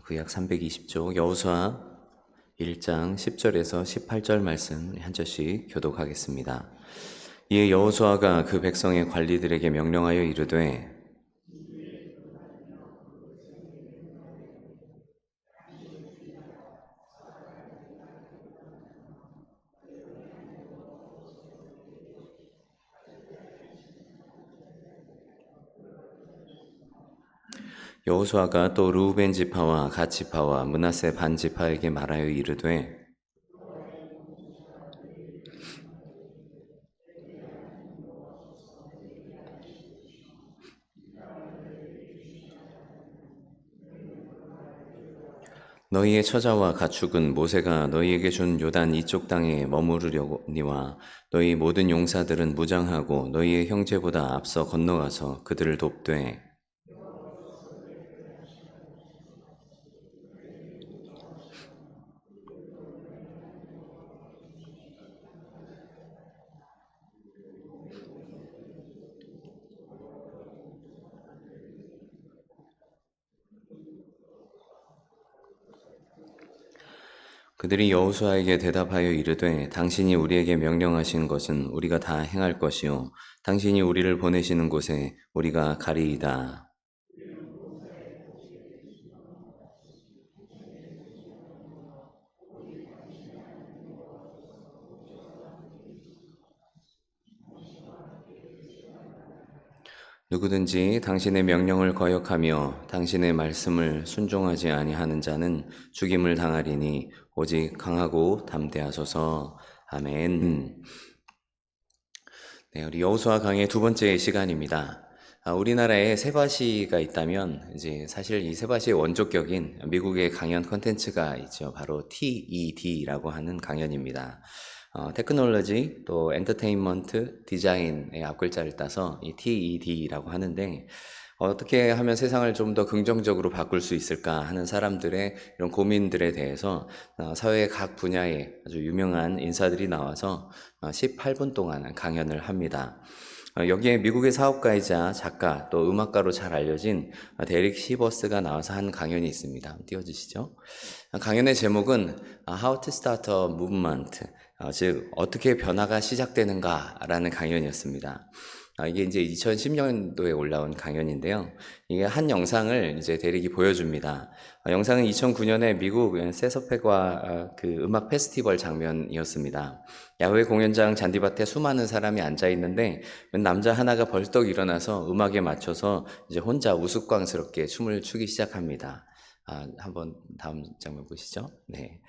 구약 320쪽 여호수아 1장 10절에서 18절 말씀 한 절씩 교독하겠습니다. 이에 여호수아가 그 백성의 관리들에게 명령하여 이르되 여호수아가 또 르우벤 지파와 갓 지파와 므낫세 반 지파에게 말하여 이르되 너희의 처자와 가축은 모세가 너희에게 준 요단 이쪽 땅에 머무르려니와 너희 모든 용사들은 무장하고 너희의 형제보다 앞서 건너가서 그들을 돕되 그들이 여호수아에게 대답하여 이르되 당신이 우리에게 명령하신 것은 우리가 다 행할 것이요 당신이 우리를 보내시는 곳에 우리가 가리이다. 누구든지 당신의 명령을 거역하며 당신의 말씀을 순종하지 아니하는 자는 죽임을 당하리니 오직 강하고 담대하소서. 아멘. 네, 우리 여호수아 강의 두 번째 시간입니다. 우리나라에 세바시가 있다면 이제 사실 이 세바시의 원조격인 미국의 강연 컨텐츠가 있죠. 바로 TED라고 하는 강연입니다. 테크놀로지 또 엔터테인먼트 디자인의 앞글자를 따서 이 TED라고 하는데 어떻게 하면 세상을 좀 더 긍정적으로 바꿀 수 있을까 하는 사람들의 이런 고민들에 대해서 사회의 각 분야의 아주 유명한 인사들이 나와서 18분 동안 강연을 합니다. 여기에 미국의 사업가이자 작가 또 음악가로 잘 알려진 데릭 시버스가 나와서 한 강연이 있습니다. 띄워주시죠. 강연의 제목은 How to Start a Movement, 즉 어떻게 변화가 시작되는가라는 강연이었습니다. 이게 이제 2010년도에 올라온 강연인데요. 이게 한 영상을 이제 데릭이 보여줍니다. 영상은 2009년에 미국 세서페과 그 음악 페스티벌 장면이었습니다. 야외 공연장 잔디밭에 수많은 사람이 앉아 있는데 남자 하나가 벌떡 일어나서 음악에 맞춰서 이제 혼자 우스꽝스럽게 춤을 추기 시작합니다. 한번 다음 장면 보시죠. 네.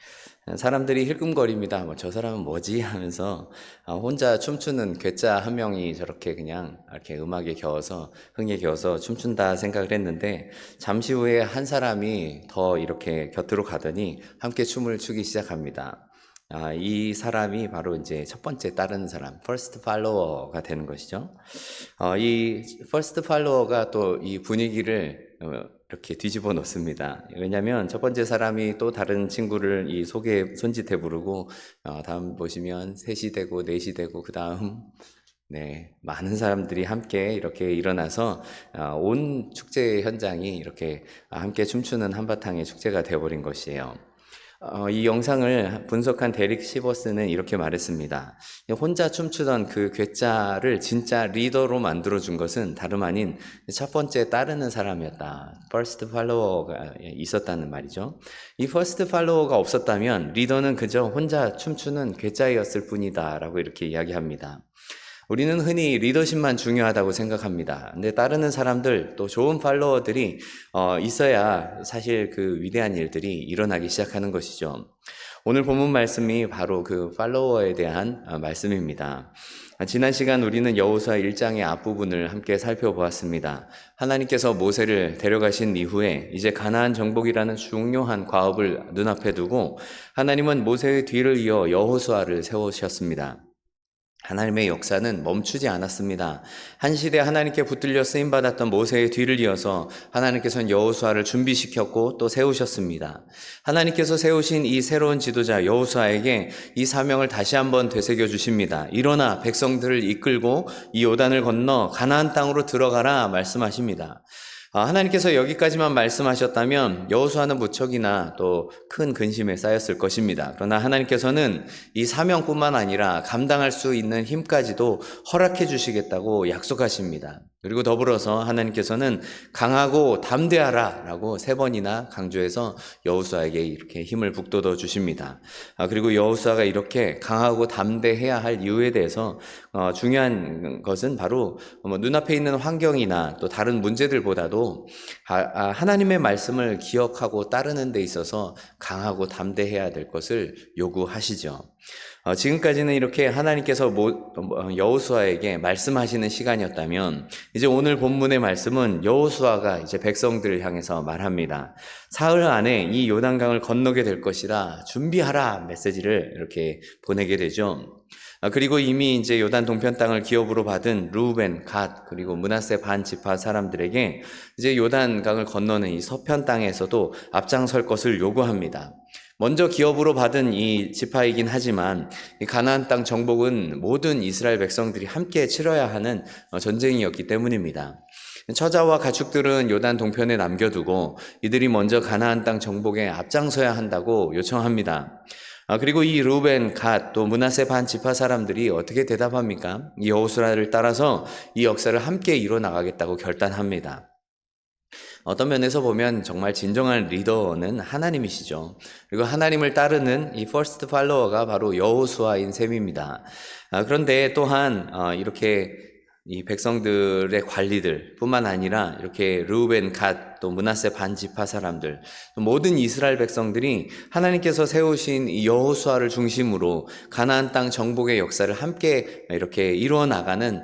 사람들이 힐끔거립니다. 저 사람은 뭐지? 하면서 혼자 춤추는 괴짜 한 명이 저렇게 그냥 이렇게 음악에 겨워서 흥에 겨워서 춤춘다 생각을 했는데 잠시 후에 한 사람이 더 이렇게 곁으로 가더니 함께 춤을 추기 시작합니다. 이 사람이 바로 이제 첫 번째 따르는 사람, first follower가 되는 것이죠. 이 first follower가 또 이 분위기를 이렇게 뒤집어 놓습니다. 왜냐하면 첫 번째 사람이 또 다른 친구를 이 속에 손짓해 부르고 다음 보시면 셋이 되고 넷이 되고 그 다음 많은 사람들이 함께 이렇게 일어나서 온 축제 현장이 이렇게 함께 춤추는 한바탕의 축제가 되어버린 것이에요. 이 영상을 분석한 데릭 시버스는 이렇게 말했습니다. 혼자 춤추던 그 괴짜를 진짜 리더로 만들어준 것은 다름 아닌 첫 번째 따르는 사람이었다. First follower가 있었다는 말이죠. 이 First follower가 없었다면 리더는 그저 혼자 춤추는 괴짜였을 뿐이다 라고 이렇게 이야기합니다. 우리는 흔히 리더십만 중요하다고 생각합니다. 근데 따르는 사람들 또 좋은 팔로워들이 있어야 사실 그 위대한 일들이 일어나기 시작하는 것이죠. 오늘 본문 말씀이 바로 그 팔로워에 대한 말씀입니다. 지난 시간 우리는 여호수아 1장의 앞부분을 함께 살펴보았습니다. 하나님께서 모세를 데려가신 이후에 이제 가나안 정복이라는 중요한 과업을 눈앞에 두고 하나님은 모세의 뒤를 이어 여호수아를 세우셨습니다. 하나님의 역사는 멈추지 않았습니다. 한 시대 하나님께 붙들려 쓰임받았던 모세의 뒤를 이어서 하나님께서는 여호수아를 준비시켰고 또 세우셨습니다. 하나님께서 세우신 이 새로운 지도자 여호수아에게 이 사명을 다시 한번 되새겨 주십니다. 일어나 백성들을 이끌고 이 요단을 건너 가나안 땅으로 들어가라 말씀하십니다. 하나님께서 여기까지만 말씀하셨다면 여호수아는 무척이나 또 큰 근심에 쌓였을 것입니다. 그러나 하나님께서는 이 사명뿐만 아니라 감당할 수 있는 힘까지도 허락해 주시겠다고 약속하십니다. 그리고 더불어서 하나님께서는 강하고 담대하라 라고 3번이나 강조해서 여호수아에게 이렇게 힘을 북돋워 주십니다. 그리고 여호수아가 이렇게 강하고 담대해야 할 이유에 대해서 중요한 것은 바로 눈앞에 있는 환경이나 또 다른 문제들보다도 하나님의 말씀을 기억하고 따르는 데 있어서 강하고 담대해야 될 것을 요구하시죠. 지금까지는 이렇게 하나님께서 여호수아에게 말씀하시는 시간이었다면 이제 오늘 본문의 말씀은 여호수아가 이제 백성들을 향해서 말합니다. 사흘 안에 이 요단강을 건너게 될 것이라 준비하라 메시지를 이렇게 보내게 되죠. 그리고 이미 이제 요단 동편 땅을 기업으로 받은 루벤, 갓, 그리고 므낫세 반 지파 사람들에게 이제 요단강을 건너는 이 서편 땅에서도 앞장설 것을 요구합니다. 먼저 기업으로 받은 이 지파이긴 하지만 이 가나안 땅 정복은 모든 이스라엘 백성들이 함께 치러야 하는 전쟁이었기 때문입니다. 처자와 가축들은 요단 동편에 남겨두고 이들이 먼저 가나안 땅 정복에 앞장서야 한다고 요청합니다. 그리고 이 루벤, 갓, 또 므낫세 반 지파 사람들이 어떻게 대답합니까? 이 여호수아를 따라서 이 역사를 함께 이뤄나가겠다고 결단합니다. 어떤 면에서 보면 정말 진정한 리더는 하나님이시죠. 그리고 하나님을 따르는 이 퍼스트 팔로워가 바로 여호수아인 셈입니다. 그런데 또한 이렇게 이 백성들의 관리들 뿐만 아니라 이렇게 르우벤, 갓, 또 므낫세 반 지파 사람들, 모든 이스라엘 백성들이 하나님께서 세우신 이 여호수아를 중심으로 가나안 땅 정복의 역사를 함께 이렇게 이루어 나가는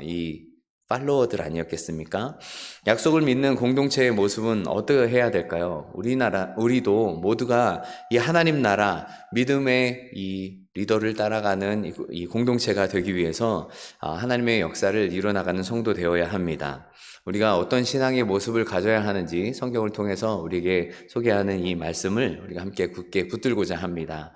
이 팔로워들 아니었겠습니까? 약속을 믿는 공동체의 모습은 어떻게 해야 될까요? 우리도 모두가 이 하나님 나라, 믿음의 이 리더를 따라가는 이 공동체가 되기 위해서 하나님의 역사를 이뤄나가는 성도 되어야 합니다. 우리가 어떤 신앙의 모습을 가져야 하는지 성경을 통해서 우리에게 소개하는 이 말씀을 우리가 함께 굳게 붙들고자 합니다.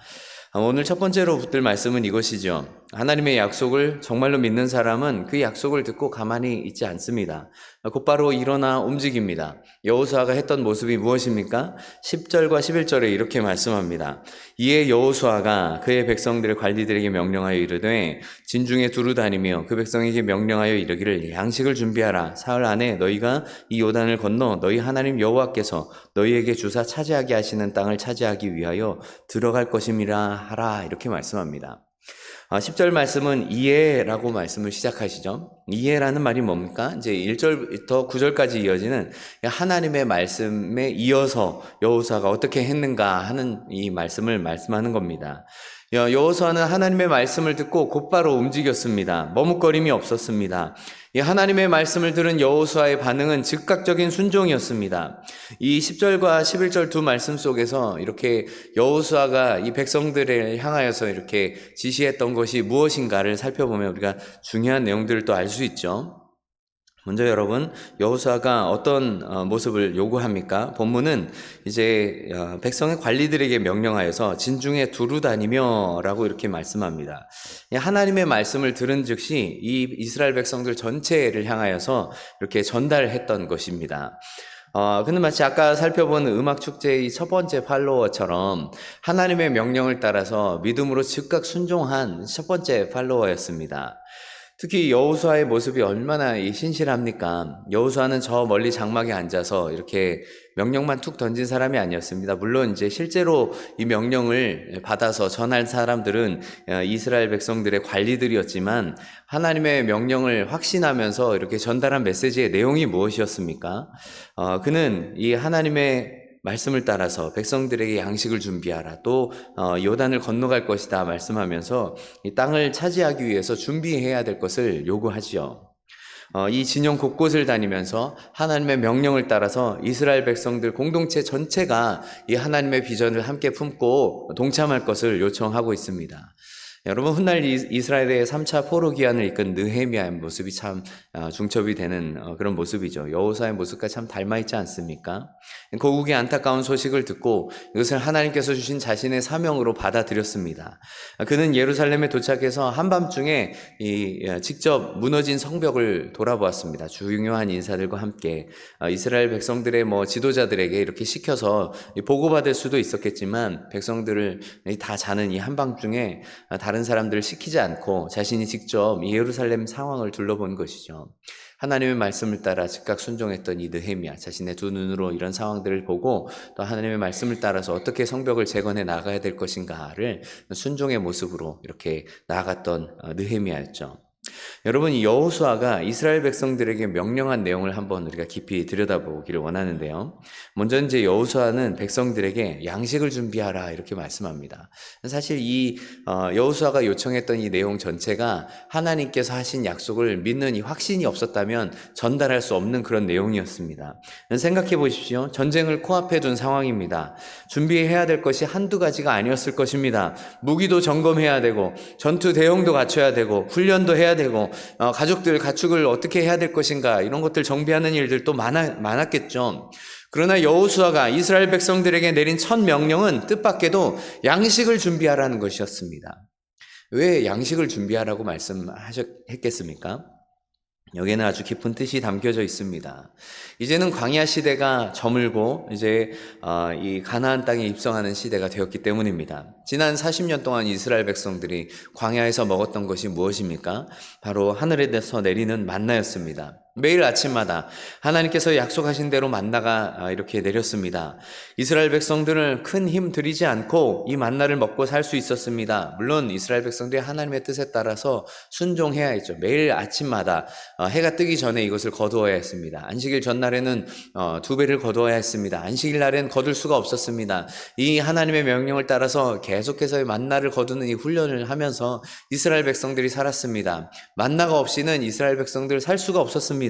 오늘 첫 번째로 붙들 말씀은 이것이죠. 하나님의 약속을 정말로 믿는 사람은 그 약속을 듣고 가만히 있지 않습니다. 곧바로 일어나 움직입니다. 여호수아가 했던 모습이 무엇입니까? 10절과 11절에 이렇게 말씀합니다. 이에 여호수아가 그의 백성들의 관리들에게 명령하여 이르되 진중에 두루 다니며 그 백성에게 명령하여 이르기를 양식을 준비하라. 사흘 안에 너희가 이 요단을 건너 너희 하나님 여호와께서 너희에게 주사 차지하게 하시는 땅을 차지하기 위하여 들어갈 것임이라 하라. 이렇게 말씀합니다. 10절 말씀은 이해라고 말씀을 시작하시죠. 이해라는 말이 뭡니까? 이제 1절부터 9절까지 이어지는 하나님의 말씀에 이어서 여호수아가 어떻게 했는가 하는 이 말씀을 말씀하는 겁니다. 여호수아는 하나님의 말씀을 듣고 곧바로 움직였습니다. 머뭇거림이 없었습니다. 이 하나님의 말씀을 들은 여호수아의 반응은 즉각적인 순종이었습니다. 이 10절과 11절 두 말씀 속에서 이렇게 여호수아가 이 백성들을 향하여서 이렇게 지시했던 것이 무엇인가를 살펴보면 우리가 중요한 내용들을 또 알 수 있죠. 먼저 여러분, 여호수아가 어떤 모습을 요구합니까? 본문은 이제 백성의 관리들에게 명령하여서 진중에 두루 다니며 라고 이렇게 말씀합니다. 하나님의 말씀을 들은 즉시 이 이스라엘 백성들 전체를 향하여서 이렇게 전달했던 것입니다. 근데 마치 아까 살펴본 음악축제의 첫 번째 팔로워처럼 하나님의 명령을 따라서 믿음으로 즉각 순종한 첫 번째 팔로워였습니다. 특히 여호수아의 모습이 얼마나 신실합니까? 여호수아는 저 멀리 장막에 앉아서 이렇게 명령만 툭 던진 사람이 아니었습니다. 물론 이제 실제로 이 명령을 받아서 전할 사람들은 이스라엘 백성들의 관리들이었지만 하나님의 명령을 확신하면서 이렇게 전달한 메시지의 내용이 무엇이었습니까? 그는 이 하나님의 말씀을 따라서 백성들에게 양식을 준비하라. 또 요단을 건너갈 것이다 말씀하면서 이 땅을 차지하기 위해서 준비해야 될 것을 요구하지요. 이 진영 곳곳을 다니면서 하나님의 명령을 따라서 이스라엘 백성들 공동체 전체가 이 하나님의 비전을 함께 품고 동참할 것을 요청하고 있습니다. 여러분, 훗날 이스라엘의 3차 포로 귀환을 이끈 느헤미야의 모습이 참 중첩이 되는 그런 모습이죠. 여호수아의 모습과 참 닮아 있지 않습니까? 고국의 안타까운 소식을 듣고 이것을 하나님께서 주신 자신의 사명으로 받아들였습니다. 그는 예루살렘에 도착해서 한밤중에 직접 무너진 성벽을 돌아보았습니다. 중요한 인사들과 함께 이스라엘 백성들의 지도자들에게 이렇게 시켜서 보고받을 수도 있었겠지만, 백성들을 다 자는 이 한밤중에 다른 사람들을 시키지 않고 자신이 직접 이 예루살렘 상황을 둘러본 것이죠. 하나님의 말씀을 따라 즉각 순종했던 이 느헤미야, 자신의 두 눈으로 이런 상황들을 보고 또 하나님의 말씀을 따라서 어떻게 성벽을 재건해 나가야 될 것인가를 순종의 모습으로 이렇게 나아갔던 느헤미야였죠. 여러분, 이 여호수아가 이스라엘 백성들에게 명령한 내용을 한번 우리가 깊이 들여다보기를 원하는데요. 먼저 이제 여호수아는 백성들에게 양식을 준비하라 이렇게 말씀합니다. 사실 이 여호수아가 요청했던 이 내용 전체가 하나님께서 하신 약속을 믿는 이 확신이 없었다면 전달할 수 없는 그런 내용이었습니다. 생각해 보십시오. 전쟁을 코앞에 둔 상황입니다. 준비해야 될 것이 한두 가지가 아니었을 것입니다. 무기도 점검해야 되고 전투 대용도 갖춰야 되고 훈련도 해야 되고 가족들 가축을 어떻게 해야 될 것인가, 이런 것들 정비하는 일들도 많았겠죠. 그러나 여호수아가 이스라엘 백성들에게 내린 첫 명령은 뜻밖에도 양식을 준비하라는 것이었습니다. 왜 양식을 준비하라고 말씀했겠습니까? 여기에는 아주 깊은 뜻이 담겨져 있습니다. 이제는 광야 시대가 저물고 이제 이 가나안 땅에 입성하는 시대가 되었기 때문입니다. 지난 40년 동안 이스라엘 백성들이 광야에서 먹었던 것이 무엇입니까? 바로 하늘에서 내리는 만나였습니다. 매일 아침마다 하나님께서 약속하신 대로 만나가 이렇게 내렸습니다. 이스라엘 백성들은 큰 힘 들이지 않고 이 만나를 먹고 살 수 있었습니다. 물론 이스라엘 백성들이 하나님의 뜻에 따라서 순종해야 했죠. 매일 아침마다 해가 뜨기 전에 이것을 거두어야 했습니다. 안식일 전날에는 2배를 거두어야 했습니다. 안식일 날엔 거둘 수가 없었습니다. 이 하나님의 명령을 따라서 계속해서 만나를 거두는 이 훈련을 하면서 이스라엘 백성들이 살았습니다. 만나가 없이는 이스라엘 백성들 살 수가 없었습니다.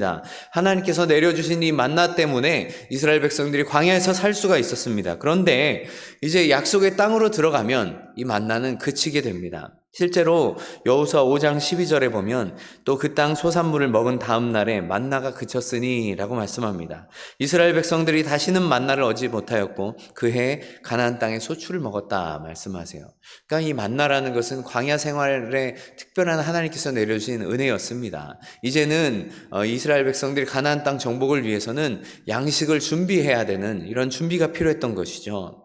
하나님께서 내려주신 이 만나 때문에 이스라엘 백성들이 광야에서 살 수가 있었습니다. 그런데 이제 약속의 땅으로 들어가면 이 만나는 그치게 됩니다. 실제로 여호수아 5장 12절에 보면 또 그 땅 소산물을 먹은 다음 날에 만나가 그쳤으니 라고 말씀합니다. 이스라엘 백성들이 다시는 만나를 얻지 못하였고 그해 가나안 땅에 소출을 먹었다 말씀하세요. 그러니까 이 만나라는 것은 광야 생활에 특별한 하나님께서 내려주신 은혜였습니다. 이제는 이스라엘 백성들이 가나안 땅 정복을 위해서는 양식을 준비해야 되는 이런 준비가 필요했던 것이죠.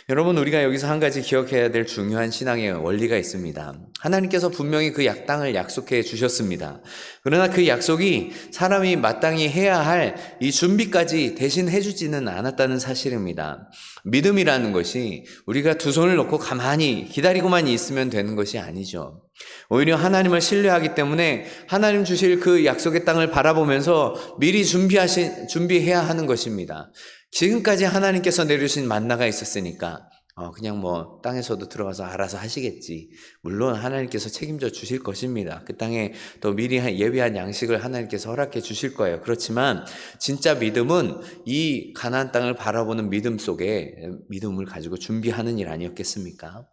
여러분, 우리가 여기서 한 가지 기억해야 될 중요한 신앙의 원리가 있습니다. 하나님께서 분명히 그 땅을 약속해 주셨습니다. 그러나 그 약속이 사람이 마땅히 해야 할 이 준비까지 대신 해주지는 않았다는 사실입니다. 믿음이라는 것이 우리가 두 손을 놓고 가만히 기다리고만 있으면 되는 것이 아니죠. 오히려 하나님을 신뢰하기 때문에 하나님 주실 그 약속의 땅을 바라보면서 미리 준비해야 하는 것입니다. 지금까지 하나님께서 내려주신 만나가 있었으니까 그냥 땅에서도 들어가서 알아서 하시겠지. 물론 하나님께서 책임져 주실 것입니다. 그 땅에 또 미리 예비한 양식을 하나님께서 허락해 주실 거예요. 그렇지만 진짜 믿음은 이 가나안 땅을 바라보는 믿음 속에 믿음을 가지고 준비하는 일 아니었겠습니까?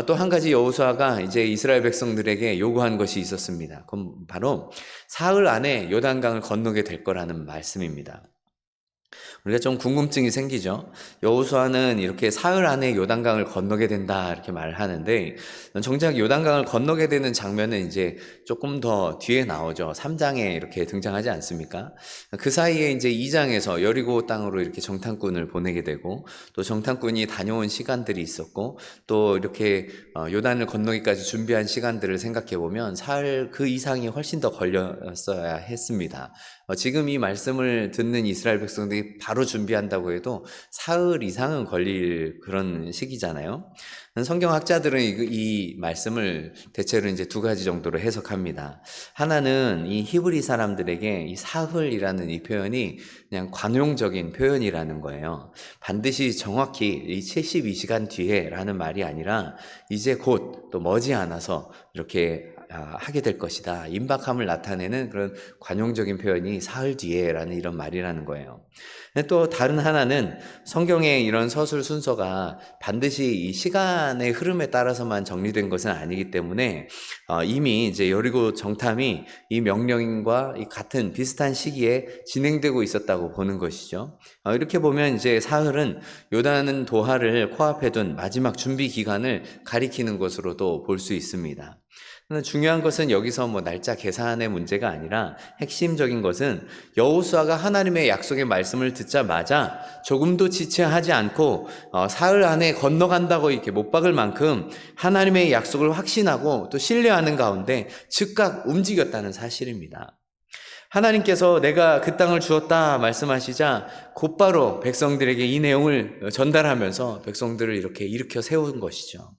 또 한 가지 여호수아가 이제 이스라엘 백성들에게 요구한 것이 있었습니다. 그건 바로 사흘 안에 요단강을 건너게 될 거라는 말씀입니다. 우리가 좀 궁금증이 생기죠. 여호수아는 이렇게 사흘 안에 요단강을 건너게 된다 이렇게 말을 하는데, 정작 요단강을 건너게 되는 장면은 이제 조금 더 뒤에 나오죠. 3장에 이렇게 등장하지 않습니까? 그 사이에 이제 2장에서 여리고 땅으로 이렇게 정탐꾼을 보내게 되고, 또 정탐꾼이 다녀온 시간들이 있었고, 또 이렇게 요단을 건너기까지 준비한 시간들을 생각해 보면 사흘 그 이상이 훨씬 더 걸렸어야 했습니다. 지금 이 말씀을 듣는 이스라엘 백성들이 바로 준비한다고 해도 사흘 이상은 걸릴 그런 시기잖아요. 성경학자들은 이 말씀을 대체로 이제 두 가지 정도로 해석합니다. 하나는 이 히브리 사람들에게 이 사흘이라는 이 표현이 그냥 관용적인 표현이라는 거예요. 반드시 정확히 이 72시간 뒤에라는 말이 아니라 이제 곧 또 머지않아서 이렇게 하게 될 것이다. 임박함을 나타내는 그런 관용적인 표현이 사흘 뒤에라는 이런 말이라는 거예요. 또 다른 하나는 성경의 이런 서술 순서가 반드시 이 시간의 흐름에 따라서만 정리된 것은 아니기 때문에 이미 이제 여리고 정탐이 이 명령과 이 같은 비슷한 시기에 진행되고 있었다고 보는 것이죠. 이렇게 보면 이제 사흘은 요단 도하를 코앞에 둔 마지막 준비 기간을 가리키는 것으로도 볼 수 있습니다. 중요한 것은 여기서 날짜 계산의 문제가 아니라 핵심적인 것은 여호수아가 하나님의 약속의 말씀을 듣자마자 조금도 지체하지 않고 사흘 안에 건너간다고 이렇게 못 박을 만큼 하나님의 약속을 확신하고 또 신뢰하는 가운데 즉각 움직였다는 사실입니다. 하나님께서 내가 그 땅을 주었다 말씀하시자 곧바로 백성들에게 이 내용을 전달하면서 백성들을 이렇게 일으켜 세운 것이죠.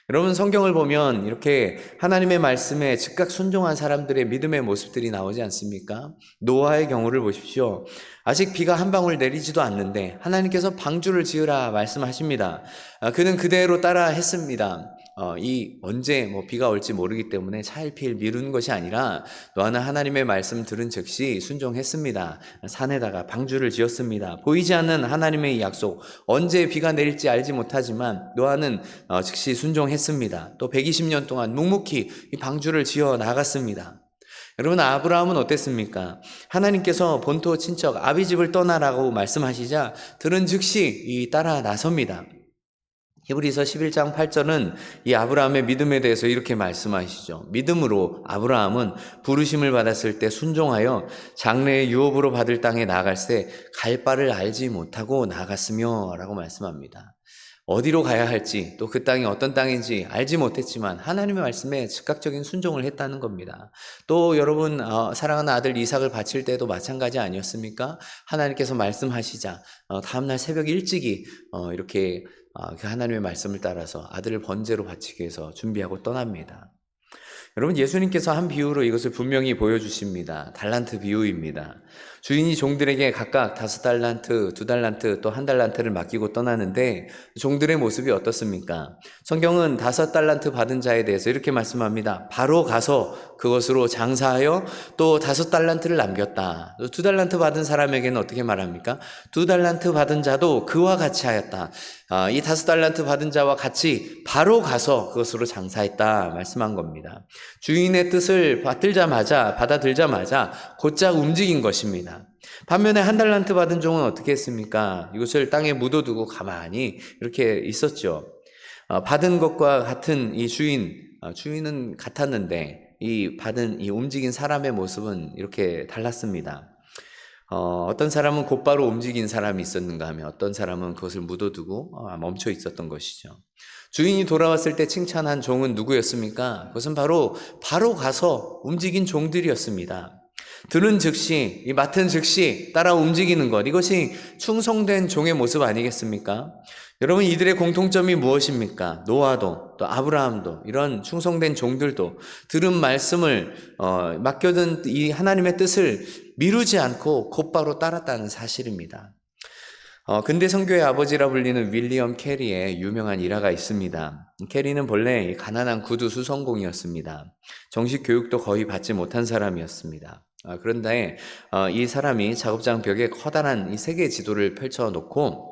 여러분, 성경을 보면 이렇게 하나님의 말씀에 즉각 순종한 사람들의 믿음의 모습들이 나오지 않습니까? 노아의 경우를 보십시오. 아직 비가 한 방울 내리지도 않는데 하나님께서 방주를 지으라 말씀하십니다. 그는 그대로 따라 했습니다. 언제 비가 올지 모르기 때문에 차일피일 미루는 것이 아니라 노아는 하나님의 말씀 들은 즉시 순종했습니다. 산에다가 방주를 지었습니다. 보이지 않는 하나님의 약속, 언제 비가 내릴지 알지 못하지만 노아는 즉시 순종했습니다. 또 120년 동안 묵묵히 이 방주를 지어 나갔습니다. 여러분, 아브라함은 어땠습니까? 하나님께서 본토 친척 아비집을 떠나라고 말씀하시자 들은 즉시 따라 나섭니다. 히브리서 11장 8절은 이 아브라함의 믿음에 대해서 이렇게 말씀하시죠. 믿음으로 아브라함은 부르심을 받았을 때 순종하여 장래의 유업으로 받을 땅에 나아갈새 갈 바를 알지 못하고 나아갔으며 라고 말씀합니다. 어디로 가야 할지 또 그 땅이 어떤 땅인지 알지 못했지만 하나님의 말씀에 즉각적인 순종을 했다는 겁니다. 또 여러분, 사랑하는 아들 이삭을 바칠 때도 마찬가지 아니었습니까? 하나님께서 말씀하시자 다음날 새벽 일찍이 이렇게 그 하나님의 말씀을 따라서 아들을 번제로 바치기 위해서 준비하고 떠납니다. 여러분, 예수님께서 한 비유로 이것을 분명히 보여주십니다. 달란트 비유입니다. 주인이 종들에게 각각 5달란트, 2달란트, 또 1달란트를 맡기고 떠나는데 종들의 모습이 어떻습니까? 성경은 5달란트 받은 자에 대해서 이렇게 말씀합니다. 바로 가서 그것으로 장사하여 또 5달란트를 남겼다. 또 2달란트 받은 사람에게는 어떻게 말합니까? 2달란트 받은 자도 그와 같이 하였다. 이 5달란트 받은 자와 같이 바로 가서 그것으로 장사했다 말씀한 겁니다. 주인의 뜻을 받아들자마자 곧장 움직인 것입니다. 반면에 1달란트 받은 종은 어떻게 했습니까? 이것을 땅에 묻어두고 가만히 이렇게 있었죠. 받은 것과 같은 이 주인은 같았는데 이 받은 이 움직인 사람의 모습은 이렇게 달랐습니다. 어떤 사람은 곧바로 움직인 사람이 있었는가 하면 어떤 사람은 그것을 묻어두고 멈춰 있었던 것이죠. 주인이 돌아왔을 때 칭찬한 종은 누구였습니까? 그것은 바로 가서 움직인 종들이었습니다. 들은 즉시, 맡은 즉시 따라 움직이는 것, 이것이 충성된 종의 모습 아니겠습니까? 여러분, 이들의 공통점이 무엇입니까? 노아도 또 아브라함도 이런 충성된 종들도 들은 말씀을 맡겨둔 이 하나님의 뜻을 미루지 않고 곧바로 따랐다는 사실입니다. 근대 선교의 아버지라 불리는 윌리엄 캐리의 유명한 일화가 있습니다. 캐리는 본래 가난한 구두 수성공이었습니다. 정식 교육도 거의 받지 못한 사람이었습니다. 그런데 이 사람이 작업장 벽에 커다란 이 세계 지도를 펼쳐놓고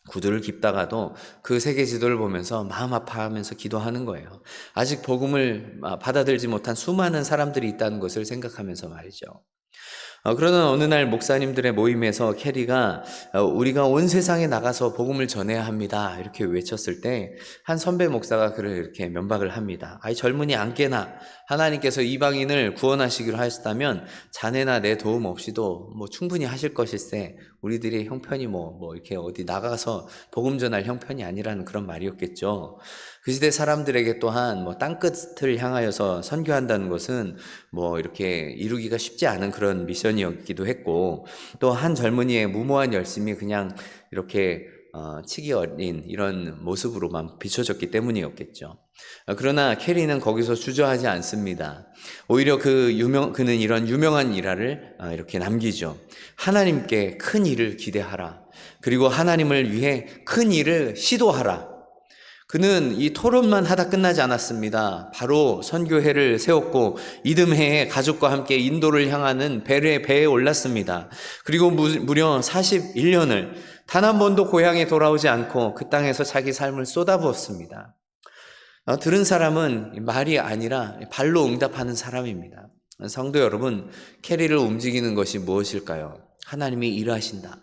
구두를 깁다가도 그 세계 지도를 보면서 마음 아파하면서 기도하는 거예요. 아직 복음을 받아들지 못한 수많은 사람들이 있다는 것을 생각하면서 말이죠. 그러던 어느 날 목사님들의 모임에서 캐리가 우리가 온 세상에 나가서 복음을 전해야 합니다 이렇게 외쳤을 때 한 선배 목사가 그를 이렇게 면박을 합니다. 아이 젊은이 안 깨나, 하나님께서 이방인을 구원하시기로 하셨다면 자네나 내 도움 없이도 충분히 하실 것일세, 우리들이 형편이 이렇게 어디 나가서 복음 전할 형편이 아니라는 그런 말이었겠죠. 그 시대 사람들에게 또한 땅끝을 향하여서 선교한다는 것은 이렇게 이루기가 쉽지 않은 그런 미션이었기도 했고, 또 한 젊은이의 무모한 열심이 그냥 이렇게 치기 어린 이런 모습으로만 비춰졌기 때문이었겠죠. 그러나 캐리는 거기서 주저하지 않습니다. 오히려 그는 이런 유명한 일화를 이렇게 남기죠. 하나님께 큰 일을 기대하라. 그리고 하나님을 위해 큰 일을 시도하라. 그는 이 토론만 하다 끝나지 않았습니다. 바로 선교회를 세웠고 이듬해에 가족과 함께 인도를 향하는 배에 올랐습니다. 그리고 무려 41년을 단 한 번도 고향에 돌아오지 않고 그 땅에서 자기 삶을 쏟아부었습니다. 들은 사람은 말이 아니라 발로 응답하는 사람입니다. 성도 여러분, 캐리를 움직이는 것이 무엇일까요? 하나님이 일하신다.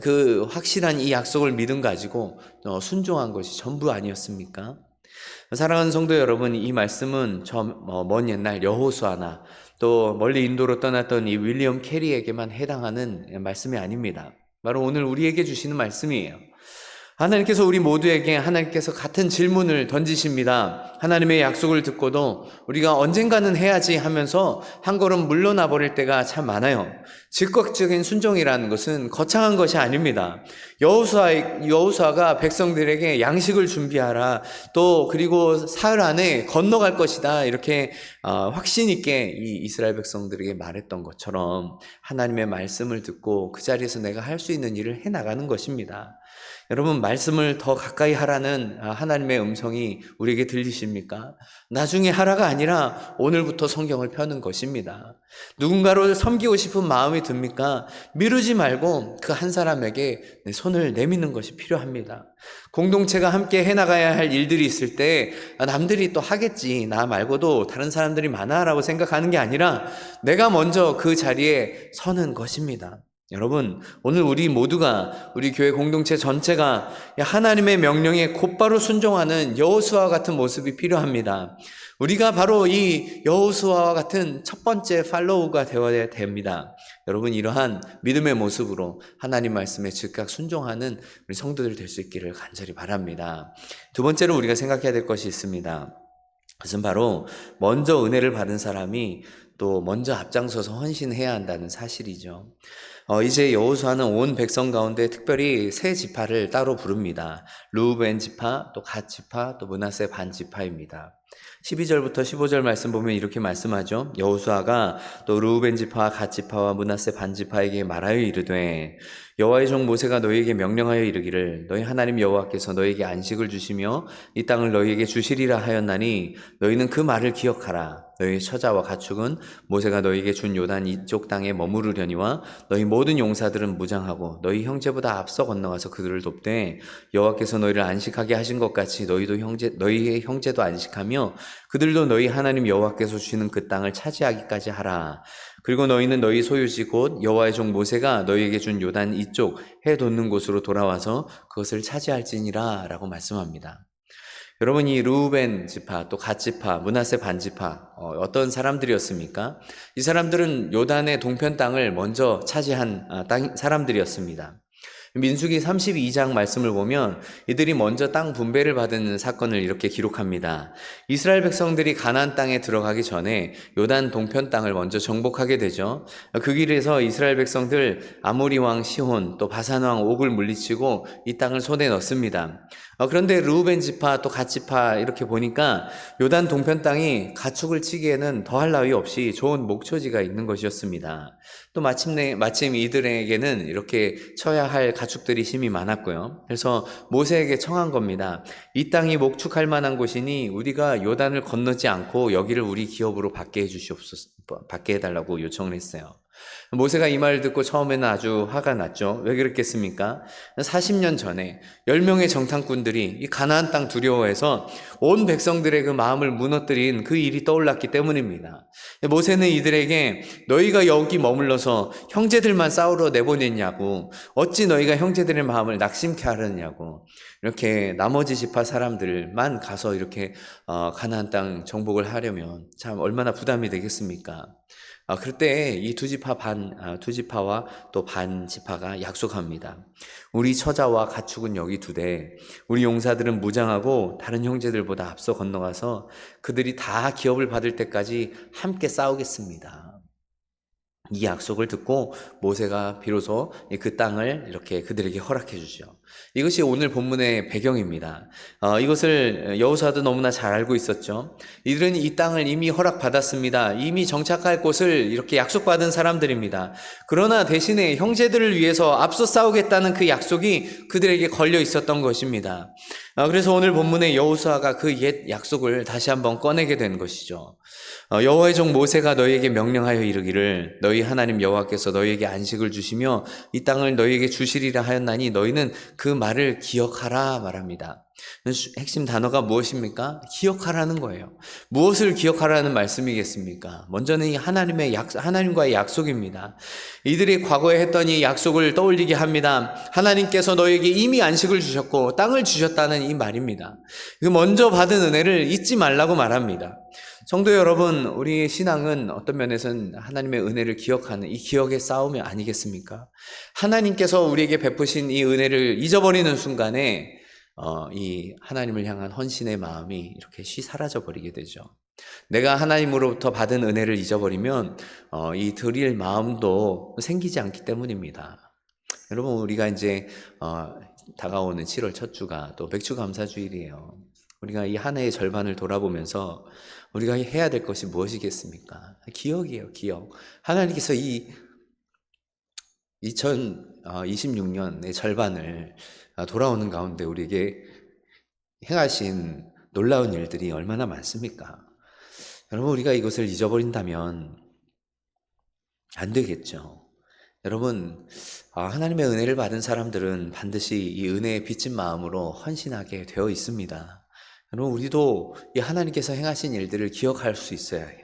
그 확실한 이 약속을 믿음 가지고 순종한 것이 전부 아니었습니까? 사랑하는 성도 여러분, 이 말씀은 먼 옛날 여호수아나 또 멀리 인도로 떠났던 이 윌리엄 캐리에게만 해당하는 말씀이 아닙니다. 바로 오늘 우리에게 주시는 말씀이에요. 하나님께서 우리 모두에게 하나님께서 같은 질문을 던지십니다. 하나님의 약속을 듣고도 우리가 언젠가는 해야지 하면서 한 걸음 물러나 버릴 때가 참 많아요. 즉각적인 순종이라는 것은 거창한 것이 아닙니다. 여호수아가 백성들에게 양식을 준비하라, 또 그리고 사흘 안에 건너갈 것이다, 이렇게 확신 있게 이 이스라엘 백성들에게 말했던 것처럼 하나님의 말씀을 듣고 그 자리에서 내가 할 수 있는 일을 해나가는 것입니다. 여러분, 말씀을 더 가까이 하라는 하나님의 음성이 우리에게 들리십니까? 나중에 하라가 아니라 오늘부터 성경을 펴는 것입니다. 누군가를 섬기고 싶은 마음이 듭니까? 미루지 말고 그 한 사람에게 내 손을 내미는 것이 필요합니다. 공동체가 함께 해나가야 할 일들이 있을 때 남들이 또 하겠지, 나 말고도 다른 사람들이 많아 라고 생각하는 게 아니라 내가 먼저 그 자리에 서는 것입니다. 여러분, 오늘 우리 모두가, 우리 교회 공동체 전체가 하나님의 명령에 곧바로 순종하는 여호수아와 같은 모습이 필요합니다. 우리가 바로 이 여호수아와 같은 첫 번째 팔로우가 되어야 됩니다. 여러분, 이러한 믿음의 모습으로 하나님 말씀에 즉각 순종하는 우리 성도들 될 수 있기를 간절히 바랍니다. 두 번째로 우리가 생각해야 될 것이 있습니다. 그것은 바로 먼저 은혜를 받은 사람이 또 먼저 앞장서서 헌신해야 한다는 사실이죠. 이제 여호수아는 온 백성 가운데 특별히 세 지파를 따로 부릅니다. 르우벤 지파, 또 갓 지파, 또 므낫세 반 지파입니다. 12절부터 15절 말씀 보면 이렇게 말씀하죠. 여호수아가 또 르우벤 지파와 갓 지파와 므낫세 반 지파에게 말하여 이르되 여호와의 종 모세가 너희에게 명령하여 이르기를 너희 하나님 여호와께서 너희에게 안식을 주시며 이 땅을 너희에게 주시리라 하였나니 너희는 그 말을 기억하라. 너희 처자와 가축은 모세가 너희에게 준 요단 이쪽 땅에 머무르려니와 너희 모든 용사들은 무장하고 너희 형제보다 앞서 건너가서 그들을 돕되 여호와께서 너희를 안식하게 하신 것 같이 너희의 형제도 안식하며 그들도 너희 하나님 여호와께서 주시는 그 땅을 차지하기까지 하라. 그리고 너희는 너희 소유지 곧 여호와의 종 모세가 너희에게 준 요단 이쪽 해 돋는 곳으로 돌아와서 그것을 차지할지니라 라고 말씀합니다. 여러분, 이 르우벤 지파, 또 갓 지파, 므낫세 반 지파 어떤 사람들이었습니까? 이 사람들은 요단의 동편 땅을 먼저 차지한 사람들이었습니다. 민수기 32장 말씀을 보면 이들이 먼저 땅 분배를 받은 사건을 이렇게 기록합니다. 이스라엘 백성들이 가나안 땅에 들어가기 전에 요단 동편 땅을 먼저 정복하게 되죠. 그 길에서 이스라엘 백성들 아모리 왕 시혼 또 바산 왕 옥을 물리치고 이 땅을 손에 넣습니다. 그런데 르우벤 지파 또 갓 지파 이렇게 보니까 요단 동편 땅이 가축을 치기에는 더할 나위 없이 좋은 목초지가 있는 것이었습니다. 또 마침 이들에게는 이렇게 쳐야 할 가축들이 힘이 많았고요. 그래서 모세에게 청한 겁니다. 이 땅이 목축할 만한 곳이니 우리가 요단을 건너지 않고 여기를 우리 기업으로 받게 해달라고 요청을 했어요. 모세가 이 말을 듣고 처음에는 아주 화가 났죠. 왜 그랬겠습니까? 40년 전에 10명의 정탐꾼들이 이 가나안 땅 두려워해서 온 백성들의 그 마음을 무너뜨린 그 일이 떠올랐기 때문입니다. 모세는 이들에게 너희가 여기 머물러서 형제들만 싸우러 내보냈냐고, 어찌 너희가 형제들의 마음을 낙심케 하느냐고, 이렇게 나머지 지파 사람들만 가서 이렇게 가나안 땅 정복을 하려면 참 얼마나 부담이 되겠습니까? 그때 이 두 지파와 또 반 지파가 약속합니다. 우리 처자와 가축은 여기 두되 우리 용사들은 무장하고 다른 형제들보다 앞서 건너가서 그들이 다 기업을 받을 때까지 함께 싸우겠습니다. 이 약속을 듣고 모세가 비로소 그 땅을 이렇게 그들에게 허락해 주죠. 이것이 오늘 본문의 배경입니다. 이것을 여호수아도 너무나 잘 알고 있었죠. 이들은 이 땅을 이미 허락받았습니다. 이미 정착할 곳을 이렇게 약속받은 사람들입니다. 그러나 대신에 형제들을 위해서 앞서 싸우겠다는 그 약속이 그들에게 걸려 있었던 것입니다. 그래서 오늘 본문의 여호수아가 그 옛 약속을 다시 한번 꺼내게 된 것이죠. 여호와의 종 모세가 너희에게 명령하여 이르기를 너희 하나님 여호와께서 너희에게 안식을 주시며 이 땅을 너희에게 주시리라 하였나니 너희는 그 말을 기억하라 말합니다. 핵심 단어가 무엇입니까? 기억하라는 거예요. 무엇을 기억하라는 말씀이겠습니까? 먼저는 이 하나님과의 약속입니다. 이들이 과거에 했던 이 약속을 떠올리게 합니다. 하나님께서 너희에게 이미 안식을 주셨고 땅을 주셨다는 이 말입니다. 그 먼저 받은 은혜를 잊지 말라고 말합니다. 성도 여러분, 우리의 신앙은 어떤 면에서는 하나님의 은혜를 기억하는 이 기억의 싸움이 아니겠습니까? 하나님께서 우리에게 베푸신 이 은혜를 잊어버리는 순간에 이 하나님을 향한 헌신의 마음이 이렇게 사라져 버리게 되죠. 내가 하나님으로부터 받은 은혜를 잊어버리면 이 드릴 마음도 생기지 않기 때문입니다. 여러분, 우리가 이제 다가오는 7월 첫 주가 또 맥주감사주일이에요. 우리가 이 한 해의 절반을 돌아보면서 우리가 해야 될 것이 무엇이겠습니까? 기억이에요, 기억. 하나님께서 이 2026년의 절반을 돌아오는 가운데 우리에게 행하신 놀라운 일들이 얼마나 많습니까? 여러분, 우리가 이것을 잊어버린다면 안 되겠죠. 여러분, 하나님의 은혜를 받은 사람들은 반드시 이 은혜에 빚진 마음으로 헌신하게 되어 있습니다. 여러분, 우리도 이 하나님께서 행하신 일들을 기억할 수 있어야 해요.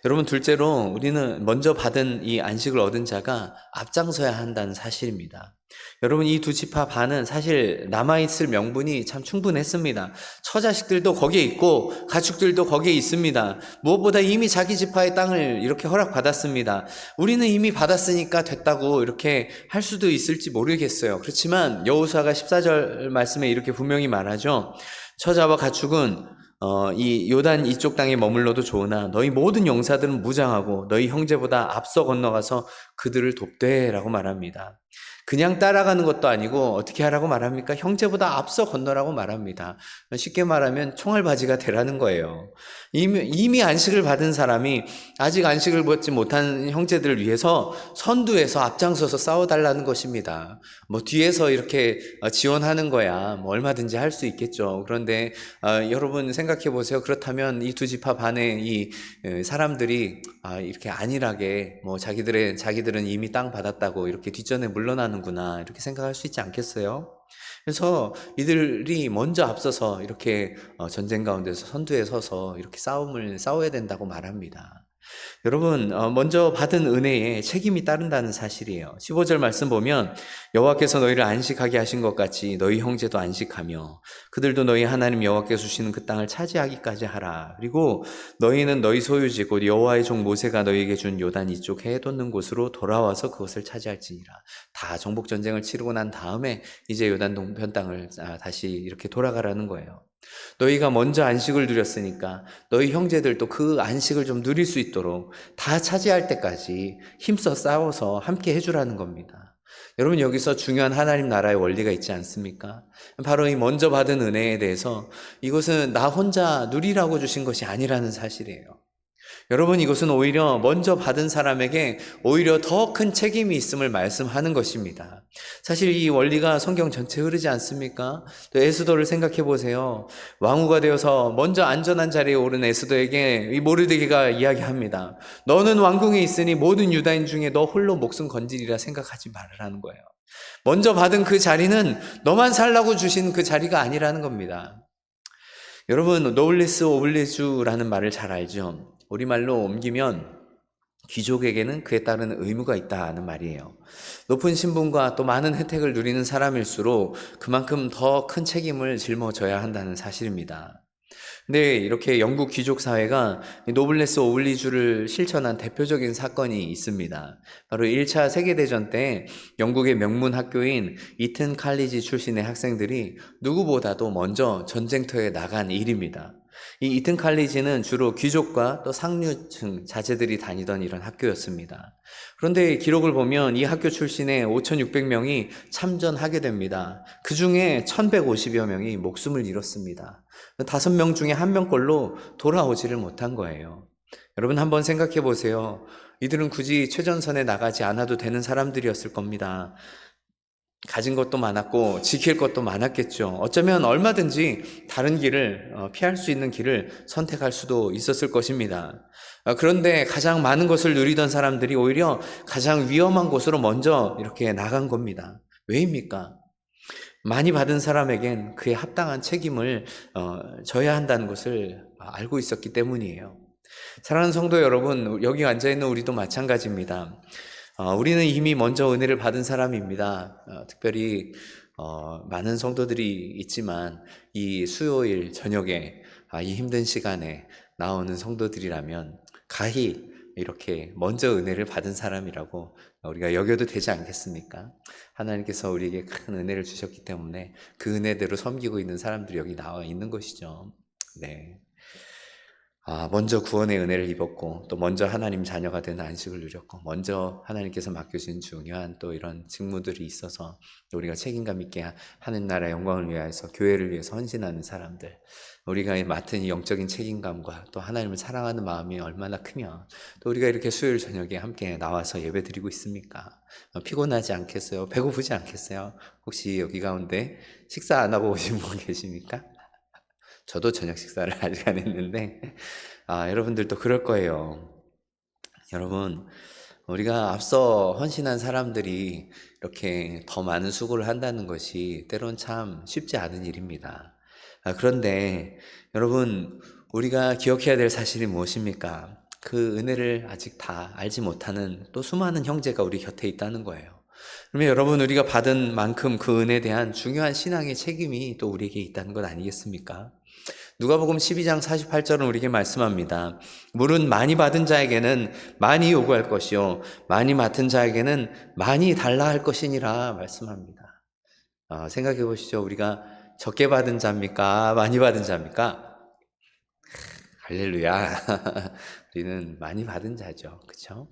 여러분, 둘째로 우리는 먼저 받은 이 안식을 얻은 자가 앞장서야 한다는 사실입니다. 여러분, 이 두 지파 반은 사실 남아있을 명분이 참 충분했습니다. 처자식들도 거기에 있고 가축들도 거기에 있습니다. 무엇보다 이미 자기 지파의 땅을 이렇게 허락받았습니다. 우리는 이미 받았으니까 됐다고 이렇게 할 수도 있을지 모르겠어요. 그렇지만 여호수아가 14절 말씀에 이렇게 분명히 말하죠. 처자와 가축은 이 요단 이쪽 땅에 머물러도 좋으나 너희 모든 용사들은 무장하고 너희 형제보다 앞서 건너가서 그들을 돕되라고 말합니다. 그냥 따라가는 것도 아니고 어떻게 하라고 말합니까? 형제보다 앞서 건너라고 말합니다. 쉽게 말하면 총알바지가 되라는 거예요. 이미 안식을 받은 사람이 아직 안식을 받지 못한 형제들을 위해서 선두에서 앞장서서 싸워달라는 것입니다. 뭐 뒤에서 이렇게 지원하는 거야 뭐 얼마든지 할 수 있겠죠. 그런데 여러분 생각해 보세요. 그렇다면 이 두 지파 반의 이 사람들이 이렇게 안일하게 뭐 자기들은 이미 땅 받았다고 이렇게 뒷전에 물러나는구나 이렇게 생각할 수 있지 않겠어요? 그래서 이들이 먼저 앞서서 이렇게 전쟁 가운데서 선두에 서서 이렇게 싸워야 된다고 말합니다. 여러분, 먼저 받은 은혜에 책임이 따른다는 사실이에요. 15절 말씀 보면 여호와께서 너희를 안식하게 하신 것 같이 너희 형제도 안식하며 그들도 너희 하나님 여호와께서 주시는 그 땅을 차지하기까지 하라. 그리고 너희는 너희 소유지 곧 여호와의 종 모세가 너희에게 준 요단 이쪽 해 돋는 곳으로 돌아와서 그것을 차지할지니라. 다 정복 전쟁을 치르고 난 다음에 이제 요단 동편 땅을 다시 이렇게 돌아가라는 거예요. 너희가 먼저 안식을 누렸으니까 너희 형제들도 그 안식을 좀 누릴 수 있도록 다 차지할 때까지 힘써 싸워서 함께 해주라는 겁니다. 여러분, 여기서 중요한 하나님 나라의 원리가 있지 않습니까? 바로 이 먼저 받은 은혜에 대해서 이것은 나 혼자 누리라고 주신 것이 아니라는 사실이에요. 여러분, 이것은 오히려 먼저 받은 사람에게 오히려 더 큰 책임이 있음을 말씀하는 것입니다. 사실 이 원리가 성경 전체에 흐르지 않습니까? 또 에스더를 생각해 보세요. 왕후가 되어서 먼저 안전한 자리에 오른 에스더에게 이 모르드게가 이야기합니다. 너는 왕궁에 있으니 모든 유다인 중에 너 홀로 목숨 건지리라 생각하지 말으라는 거예요. 먼저 받은 그 자리는 너만 살라고 주신 그 자리가 아니라는 겁니다. 여러분, 노블리스 오블리주라는 말을 잘 알죠? 우리말로 옮기면 귀족에게는 그에 따른 의무가 있다는 말이에요. 높은 신분과 또 많은 혜택을 누리는 사람일수록 그만큼 더 큰 책임을 짊어져야 한다는 사실입니다. 근데 이렇게 영국 귀족 사회가 노블레스 오블리주를 실천한 대표적인 사건이 있습니다. 바로 1차 세계대전 때 영국의 명문 학교인 이튼 칼리지 출신의 학생들이 누구보다도 먼저 전쟁터에 나간 일입니다. 이 이튼 칼리지는 주로 귀족과 또 상류층 자제들이 다니던 이런 학교였습니다. 그런데 기록을 보면 이 학교 출신의 5,600명이 참전하게 됩니다. 그 중에 1,150여 명이 목숨을 잃었습니다. 5명 중에 1명꼴로 돌아오지를 못한 거예요. 여러분 한번 생각해 보세요. 이들은 굳이 최전선에 나가지 않아도 되는 사람들이었을 겁니다. 가진 것도 많았고 지킬 것도 많았겠죠. 어쩌면 얼마든지 다른 길을 피할 수 있는 길을 선택할 수도 있었을 것입니다. 그런데 가장 많은 것을 누리던 사람들이 오히려 가장 위험한 곳으로 먼저 이렇게 나간 겁니다. 왜입니까? 많이 받은 사람에겐 그에 합당한 책임을 져야 한다는 것을 알고 있었기 때문이에요. 사랑하는 성도 여러분, 여기 앉아있는 우리도 마찬가지입니다. 우리는 이미 먼저 은혜를 받은 사람입니다. 특별히 많은 성도들이 있지만 이 수요일 저녁에 이 힘든 시간에 나오는 성도들이라면 가히 이렇게 먼저 은혜를 받은 사람이라고 우리가 여겨도 되지 않겠습니까? 하나님께서 우리에게 큰 은혜를 주셨기 때문에 그 은혜대로 섬기고 있는 사람들이 여기 나와 있는 것이죠. 네. 먼저 구원의 은혜를 입었고 또 먼저 하나님 자녀가 되는 안식을 누렸고 먼저 하나님께서 맡겨주신 중요한 또 이런 직무들이 있어서 우리가 책임감 있게 하는 나라의 영광을 위하여서 교회를 위해서 헌신하는 사람들, 우리가 맡은 이 영적인 책임감과 또 하나님을 사랑하는 마음이 얼마나 크면 또 우리가 이렇게 수요일 저녁에 함께 나와서 예배드리고 있습니까? 피곤하지 않겠어요? 배고프지 않겠어요? 혹시 여기 가운데 식사 안 하고 오신 분 계십니까? 저도 저녁 식사를 아직 안 했는데 여러분들도 그럴 거예요. 여러분, 우리가 앞서 헌신한 사람들이 이렇게 더 많은 수고를 한다는 것이 때론 참 쉽지 않은 일입니다. 그런데 여러분, 우리가 기억해야 될 사실이 무엇입니까? 그 은혜를 아직 다 알지 못하는 또 수많은 형제가 우리 곁에 있다는 거예요. 그러면 여러분, 우리가 받은 만큼 그 은혜에 대한 중요한 신앙의 책임이 또 우리에게 있다는 것 아니겠습니까? 누가복음 12장 48절은 우리에게 말씀합니다. 물은 많이 받은 자에게는 많이 요구할 것이요 많이 맡은 자에게는 많이 달라 할 것이니라 말씀합니다. 생각해 보시죠. 우리가 적게 받은 자입니까? 많이 받은 자입니까? 할렐루야. 우리는 많이 받은 자죠. 그렇죠?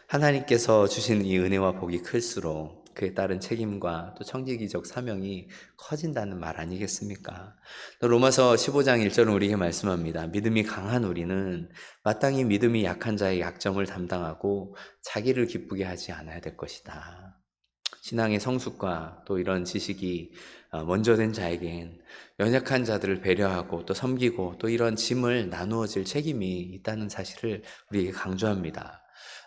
하나님께서 주신 이 은혜와 복이 클수록 그에 따른 책임과 또 청지기적 사명이 커진다는 말 아니겠습니까? 또 로마서 15장 1절은 우리에게 말씀합니다. 믿음이 강한 우리는 마땅히 믿음이 약한 자의 약점을 담당하고 자기를 기쁘게 하지 않아야 될 것이다. 신앙의 성숙과 또 이런 지식이 먼저 된 자에겐 연약한 자들을 배려하고 또 섬기고 또 이런 짐을 나누어질 책임이 있다는 사실을 우리에게 강조합니다.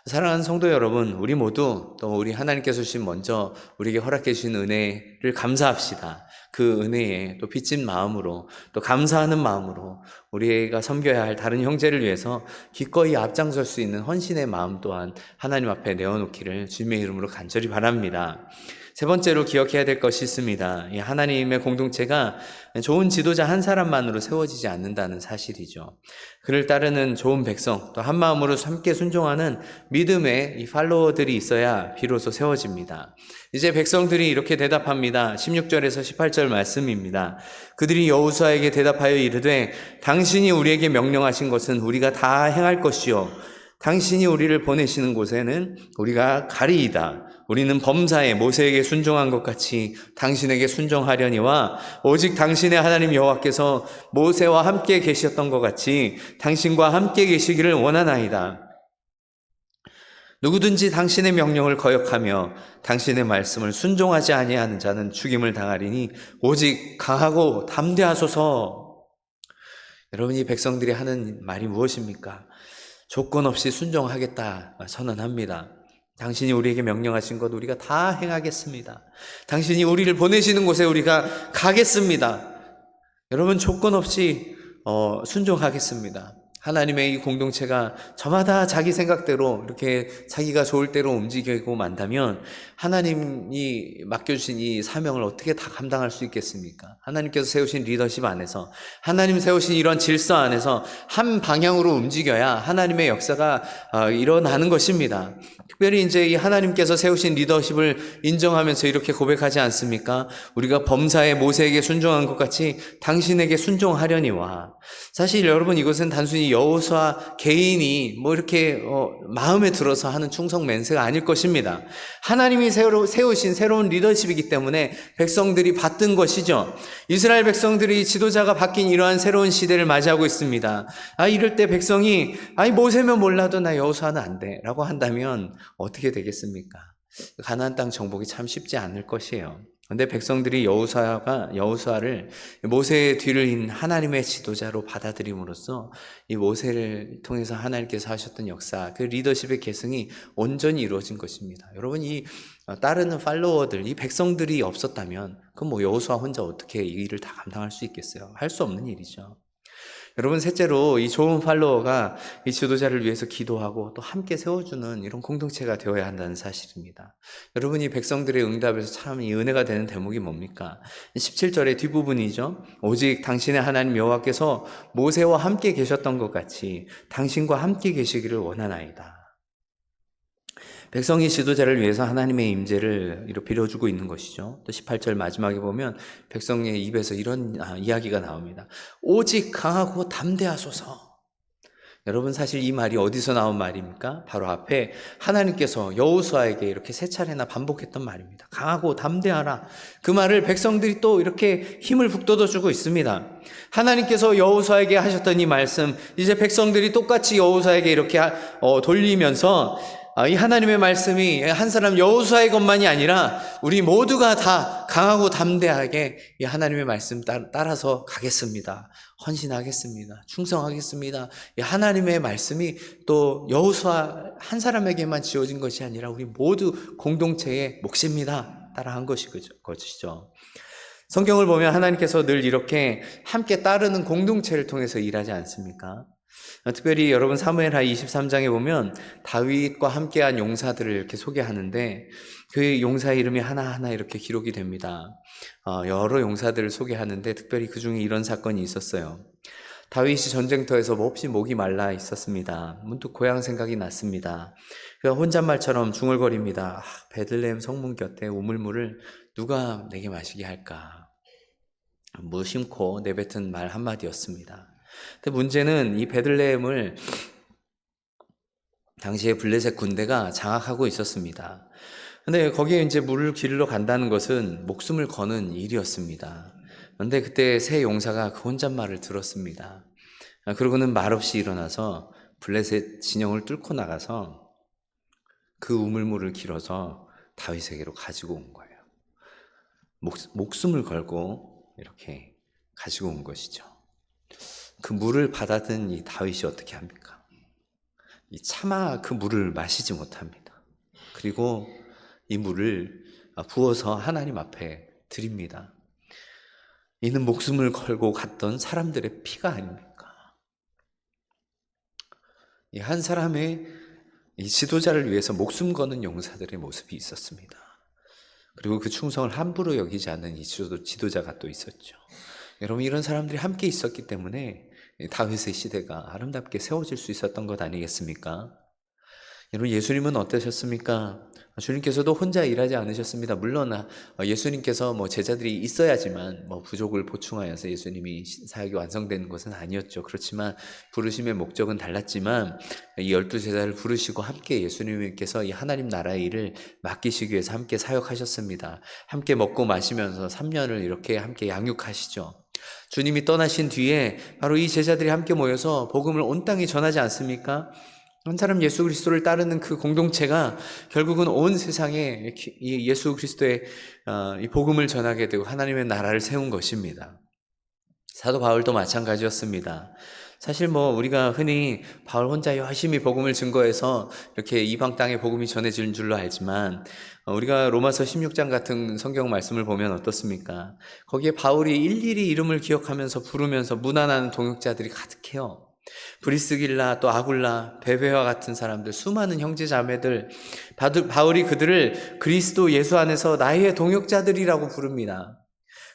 사랑하는 성도 여러분, 우리 모두 또 우리 하나님께서 주신 먼저 우리에게 허락해 주신 은혜를 감사합시다. 그 은혜에 또 빚진 마음으로 또 감사하는 마음으로 우리가 섬겨야 할 다른 형제를 위해서 기꺼이 앞장설 수 있는 헌신의 마음 또한 하나님 앞에 내어놓기를 주님의 이름으로 간절히 바랍니다. 세 번째로 기억해야 될 것이 있습니다. 이 하나님의 공동체가 좋은 지도자 한 사람만으로 세워지지 않는다는 사실이죠. 그를 따르는 좋은 백성, 또 한 마음으로 함께 순종하는 믿음의 이 팔로워들이 있어야 비로소 세워집니다. 이제 백성들이 이렇게 대답합니다. 16절에서 18절 말씀입니다. 그들이 여호수아에게 대답하여 이르되 당신이 우리에게 명령하신 것은 우리가 다 행할 것이요 당신이 우리를 보내시는 곳에는 우리가 가리이다. 우리는 범사에 모세에게 순종한 것 같이 당신에게 순종하려니와 오직 당신의 하나님 여호와께서 모세와 함께 계셨던 것 같이 당신과 함께 계시기를 원하나이다. 누구든지 당신의 명령을 거역하며 당신의 말씀을 순종하지 아니하는 자는 죽임을 당하리니 오직 강하고 담대하소서. 여러분, 이 백성들이 하는 말이 무엇입니까? 조건 없이 순종하겠다 선언합니다. 당신이 우리에게 명령하신 것 우리가 다 행하겠습니다. 당신이 우리를 보내시는 곳에 우리가 가겠습니다. 여러분, 조건 없이 순종하겠습니다. 하나님의 이 공동체가 저마다 자기 생각대로 이렇게 자기가 좋을 대로 움직이고 만다면 하나님이 맡겨주신 이 사명을 어떻게 다 감당할 수 있겠습니까? 하나님께서 세우신 리더십 안에서, 하나님 세우신 이런 질서 안에서 한 방향으로 움직여야 하나님의 역사가 일어나는 것입니다. 특별히 이제 이 하나님께서 세우신 리더십을 인정하면서 이렇게 고백하지 않습니까? 우리가 범사에 모세에게 순종한 것 같이 당신에게 순종하려니와. 사실 여러분, 이것은 단순히 여호수아 개인이 뭐 이렇게 마음에 들어서 하는 충성 맹세가 아닐 것입니다. 하나님이 세우신 새로운 리더십이기 때문에 백성들이 받든 것이죠. 이스라엘 백성들이 지도자가 바뀐 이러한 새로운 시대를 맞이하고 있습니다. 이럴 때 백성이 모세면 몰라도 나 여호수아는 안 돼 라고 한다면 어떻게 되겠습니까? 가나안 땅 정복이 참 쉽지 않을 것이에요. 근데 백성들이 여호수아를 모세의 뒤를 잇는 하나님의 지도자로 받아들임으로써 이 모세를 통해서 하나님께서 하셨던 역사, 그 리더십의 계승이 온전히 이루어진 것입니다. 여러분, 이 따르는 팔로워들, 이 백성들이 없었다면 그럼 뭐 여호수아 혼자 어떻게 이 일을 다 감당할 수 있겠어요? 할 수 없는 일이죠. 여러분, 셋째로 이 좋은 팔로워가 이 지도자를 위해서 기도하고 또 함께 세워주는 이런 공동체가 되어야 한다는 사실입니다. 여러분이 백성들의 응답에서 참 이 은혜가 되는 대목이 뭡니까? 17절의 뒷부분이죠. 오직 당신의 하나님 여호와께서 모세와 함께 계셨던 것 같이 당신과 함께 계시기를 원하나이다. 백성이 지도자를 위해서 하나님의 임재를 이렇게 빌어주고 있는 것이죠. 또 18절 마지막에 보면 백성의 입에서 이런 이야기가 나옵니다. 오직 강하고 담대하소서. 여러분, 사실 이 말이 어디서 나온 말입니까? 바로 앞에 하나님께서 여호수아에게 이렇게 세 차례나 반복했던 말입니다. 강하고 담대하라. 그 말을 백성들이 또 이렇게 힘을 북돋워주고 있습니다. 하나님께서 여호수아에게 하셨던 이 말씀, 이제 백성들이 똑같이 여호수아에게 이렇게 돌리면서 이 하나님의 말씀이 한 사람 여호수아의 것만이 아니라 우리 모두가 다 강하고 담대하게 이 하나님의 말씀 따라서 가겠습니다. 헌신하겠습니다. 충성하겠습니다. 이 하나님의 말씀이 또 여호수아 한 사람에게만 지어진 것이 아니라 우리 모두 공동체의 몫입니다. 따라한 것이죠. 성경을 보면 하나님께서 늘 이렇게 함께 따르는 공동체를 통해서 일하지 않습니까? 특별히 여러분 사무엘하 23장에 보면 다윗과 함께한 용사들을 이렇게 소개하는데 그 용사의 이름이 하나하나 이렇게 기록이 됩니다. 여러 용사들을 소개하는데 특별히 그 중에 이런 사건이 있었어요. 다윗이 전쟁터에서 몹시 목이 말라 있었습니다. 문득 고향 생각이 났습니다. 그가 혼잣말처럼 중얼거립니다. 베들레헴 성문 곁에 우물물을 누가 내게 마시게 할까? 무심코 내뱉은 말 한마디였습니다. 근데 문제는 이 베들레헴을 당시에 블레셋 군대가 장악하고 있었습니다. 근데 거기에 이제 물을 기르러 간다는 것은 목숨을 거는 일이었습니다. 그런데 그때 세 용사가 그 혼잣말을 들었습니다. 그러고는 말없이 일어나서 블레셋 진영을 뚫고 나가서 그 우물물을 길어서 다윗에게로 가지고 온 거예요. 목숨을 걸고 이렇게 가지고 온 것이죠. 그 물을 받아든 이 다윗이 어떻게 합니까? 차마 그 물을 마시지 못합니다. 그리고 이 물을 부어서 하나님 앞에 드립니다. 이는 목숨을 걸고 갔던 사람들의 피가 아닙니까? 이 한 사람의 이 지도자를 위해서 목숨 거는 용사들의 모습이 있었습니다. 그리고 그 충성을 함부로 여기지 않는 이 지도자가 또 있었죠. 여러분, 이런 사람들이 함께 있었기 때문에 다윗의 시대가 아름답게 세워질 수 있었던 것 아니겠습니까? 여러분, 예수님은 어떠셨습니까? 주님께서도 혼자 일하지 않으셨습니다. 물론 예수님께서 제자들이 있어야지만 부족을 보충하여서 예수님이 사역이 완성되는 것은 아니었죠. 그렇지만 부르심의 목적은 달랐지만 이 12제자를 부르시고 함께 예수님께서 이 하나님 나라의 일을 맡기시기 위해서 함께 사역하셨습니다. 함께 먹고 마시면서 3년을 이렇게 함께 양육하시죠. 주님이 떠나신 뒤에 바로 이 제자들이 함께 모여서 복음을 온 땅에 전하지 않습니까? 한 사람 예수 그리스도를 따르는 그 공동체가 결국은 온 세상에 이 예수 그리스도의 이 복음을 전하게 되고 하나님의 나라를 세운 것입니다. 사도 바울도 마찬가지였습니다. 사실 우리가 흔히 바울 혼자 열심히 복음을 증거해서 이렇게 이방 땅에 복음이 전해지는 줄로 알지만 우리가 로마서 16장 같은 성경 말씀을 보면 어떻습니까? 거기에 바울이 일일이 이름을 기억하면서 부르면서 문안하는 동역자들이 가득해요. 브리스길라 또 아굴라, 베베와 같은 사람들, 수많은 형제 자매들, 바울이 그들을 그리스도 예수 안에서 나의 동역자들이라고 부릅니다.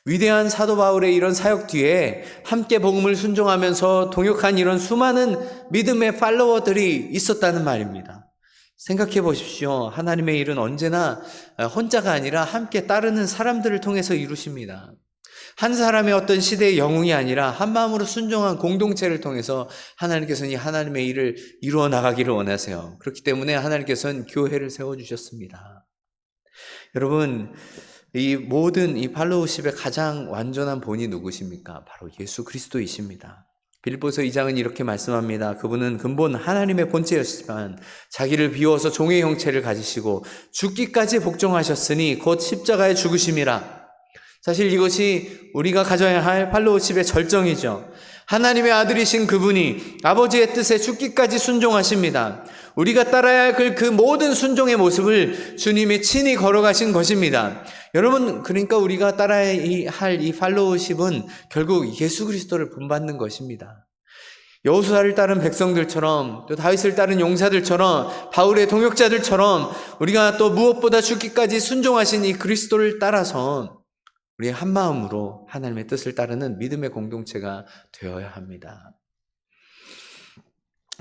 위대한 사도 바울의 이런 사역 뒤에 함께 복음을 순종하면서 동역한 이런 수많은 믿음의 팔로워들이 있었다는 말입니다. 생각해 보십시오. 하나님의 일은 언제나 혼자가 아니라 함께 따르는 사람들을 통해서 이루십니다. 한 사람의 어떤 시대의 영웅이 아니라 한 마음으로 순종한 공동체를 통해서 하나님께서는 이 하나님의 일을 이루어 나가기를 원하세요. 그렇기 때문에 하나님께서는 교회를 세워주셨습니다. 여러분, 이 모든 이 팔로우십의 가장 완전한 본이 누구십니까? 바로 예수 그리스도이십니다. 빌립보서 2장은 이렇게 말씀합니다. 그분은 근본 하나님의 본체였지만 자기를 비워서 종의 형체를 가지시고 죽기까지 복종하셨으니 곧 십자가에 죽으심이라. 사실 이것이 우리가 가져야 할 팔로우십의 절정이죠. 하나님의 아들이신 그분이 아버지의 뜻에 죽기까지 순종하십니다. 우리가 따라야 할 그 모든 순종의 모습을 주님이 친히 걸어가신 것입니다. 여러분, 그러니까 우리가 따라야 할 이 팔로우십은 결국 예수 그리스도를 본받는 것입니다. 여호수아를 따른 백성들처럼 또 다윗을 따른 용사들처럼 바울의 동역자들처럼 우리가 또 무엇보다 죽기까지 순종하신 이 그리스도를 따라서 우리 한 마음으로 하나님의 뜻을 따르는 믿음의 공동체가 되어야 합니다.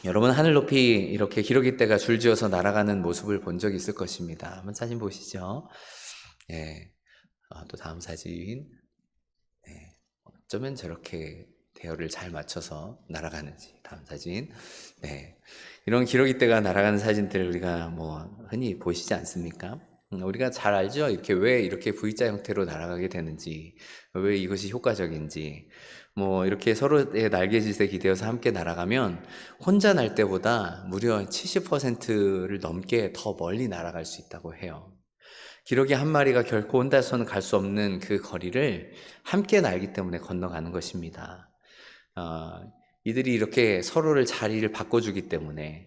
여러분, 하늘 높이 이렇게 기러기 떼가 줄지어서 날아가는 모습을 본 적이 있을 것입니다. 한번 사진 보시죠. 예. 또 다음 사진. 예. 어쩌면 저렇게 대열을 잘 맞춰서 날아가는지. 다음 사진. 네. 이런 기러기 떼가 날아가는 사진들 우리가 흔히 보시지 않습니까? 우리가 잘 알죠? 왜 이렇게 V자 형태로 날아가게 되는지, 왜 이것이 효과적인지, 이렇게 서로의 날개짓에 기대어서 함께 날아가면 혼자 날 때보다 무려 70%를 넘게 더 멀리 날아갈 수 있다고 해요. 기러기 한 마리가 결코 혼자서는 갈 수 없는 그 거리를 함께 날기 때문에 건너가는 것입니다. 이들이 이렇게 서로를 자리를 바꿔주기 때문에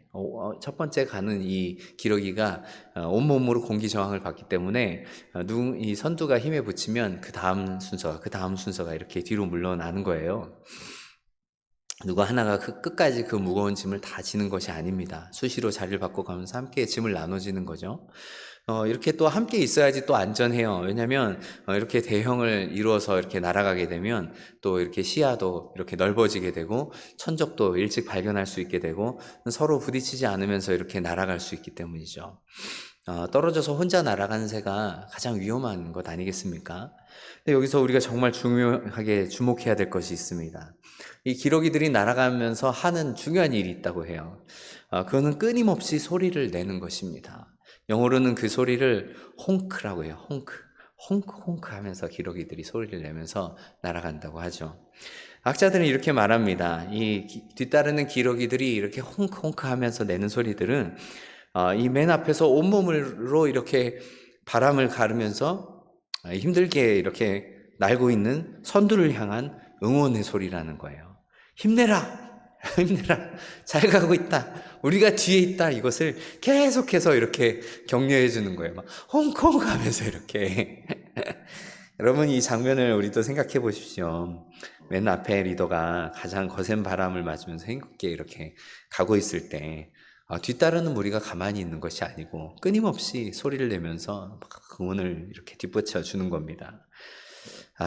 첫 번째 가는 이 기러기가 온몸으로 공기 저항을 받기 때문에 이 선두가 힘에 붙이면 그 다음 순서가 이렇게 뒤로 물러나는 거예요. 누가 하나가 끝까지 그 무거운 짐을 다 지는 것이 아닙니다. 수시로 자리를 바꿔가면서 함께 짐을 나눠지는 거죠. 이렇게 또 함께 있어야지 또 안전해요. 왜냐하면 이렇게 대형을 이루어서 이렇게 날아가게 되면 또 이렇게 시야도 이렇게 넓어지게 되고 천적도 일찍 발견할 수 있게 되고 서로 부딪히지 않으면서 이렇게 날아갈 수 있기 때문이죠. 떨어져서 혼자 날아가는 새가 가장 위험한 것 아니겠습니까? 근데 여기서 우리가 정말 중요하게 주목해야 될 것이 있습니다. 이 기러기들이 날아가면서 하는 중요한 일이 있다고 해요. 그거는 끊임없이 소리를 내는 것입니다. 영어로는 그 소리를 홍크라고 해요. 홍크 하면서 기러기들이 소리를 내면서 날아간다고 하죠. 학자들은 이렇게 말합니다. 이 뒤따르는 기러기들이 이렇게 홍크 하면서 내는 소리들은 이 맨 앞에서 온몸으로 이렇게 바람을 가르면서 힘들게 이렇게 날고 있는 선두를 향한 응원의 소리라는 거예요. 힘내라! 잘 가고 있다. 우리가 뒤에 있다. 이것을 계속해서 이렇게 격려해 주는 거예요. 막 홍콩 하면서 이렇게. 여러분, 이 장면을 우리도 생각해 보십시오. 맨 앞에 리더가 가장 거센 바람을 맞으면서 힘겹게 이렇게 가고 있을 때 뒤따르는 무리가 가만히 있는 것이 아니고 끊임없이 소리를 내면서 응원을 이렇게 뒷받쳐 주는 겁니다.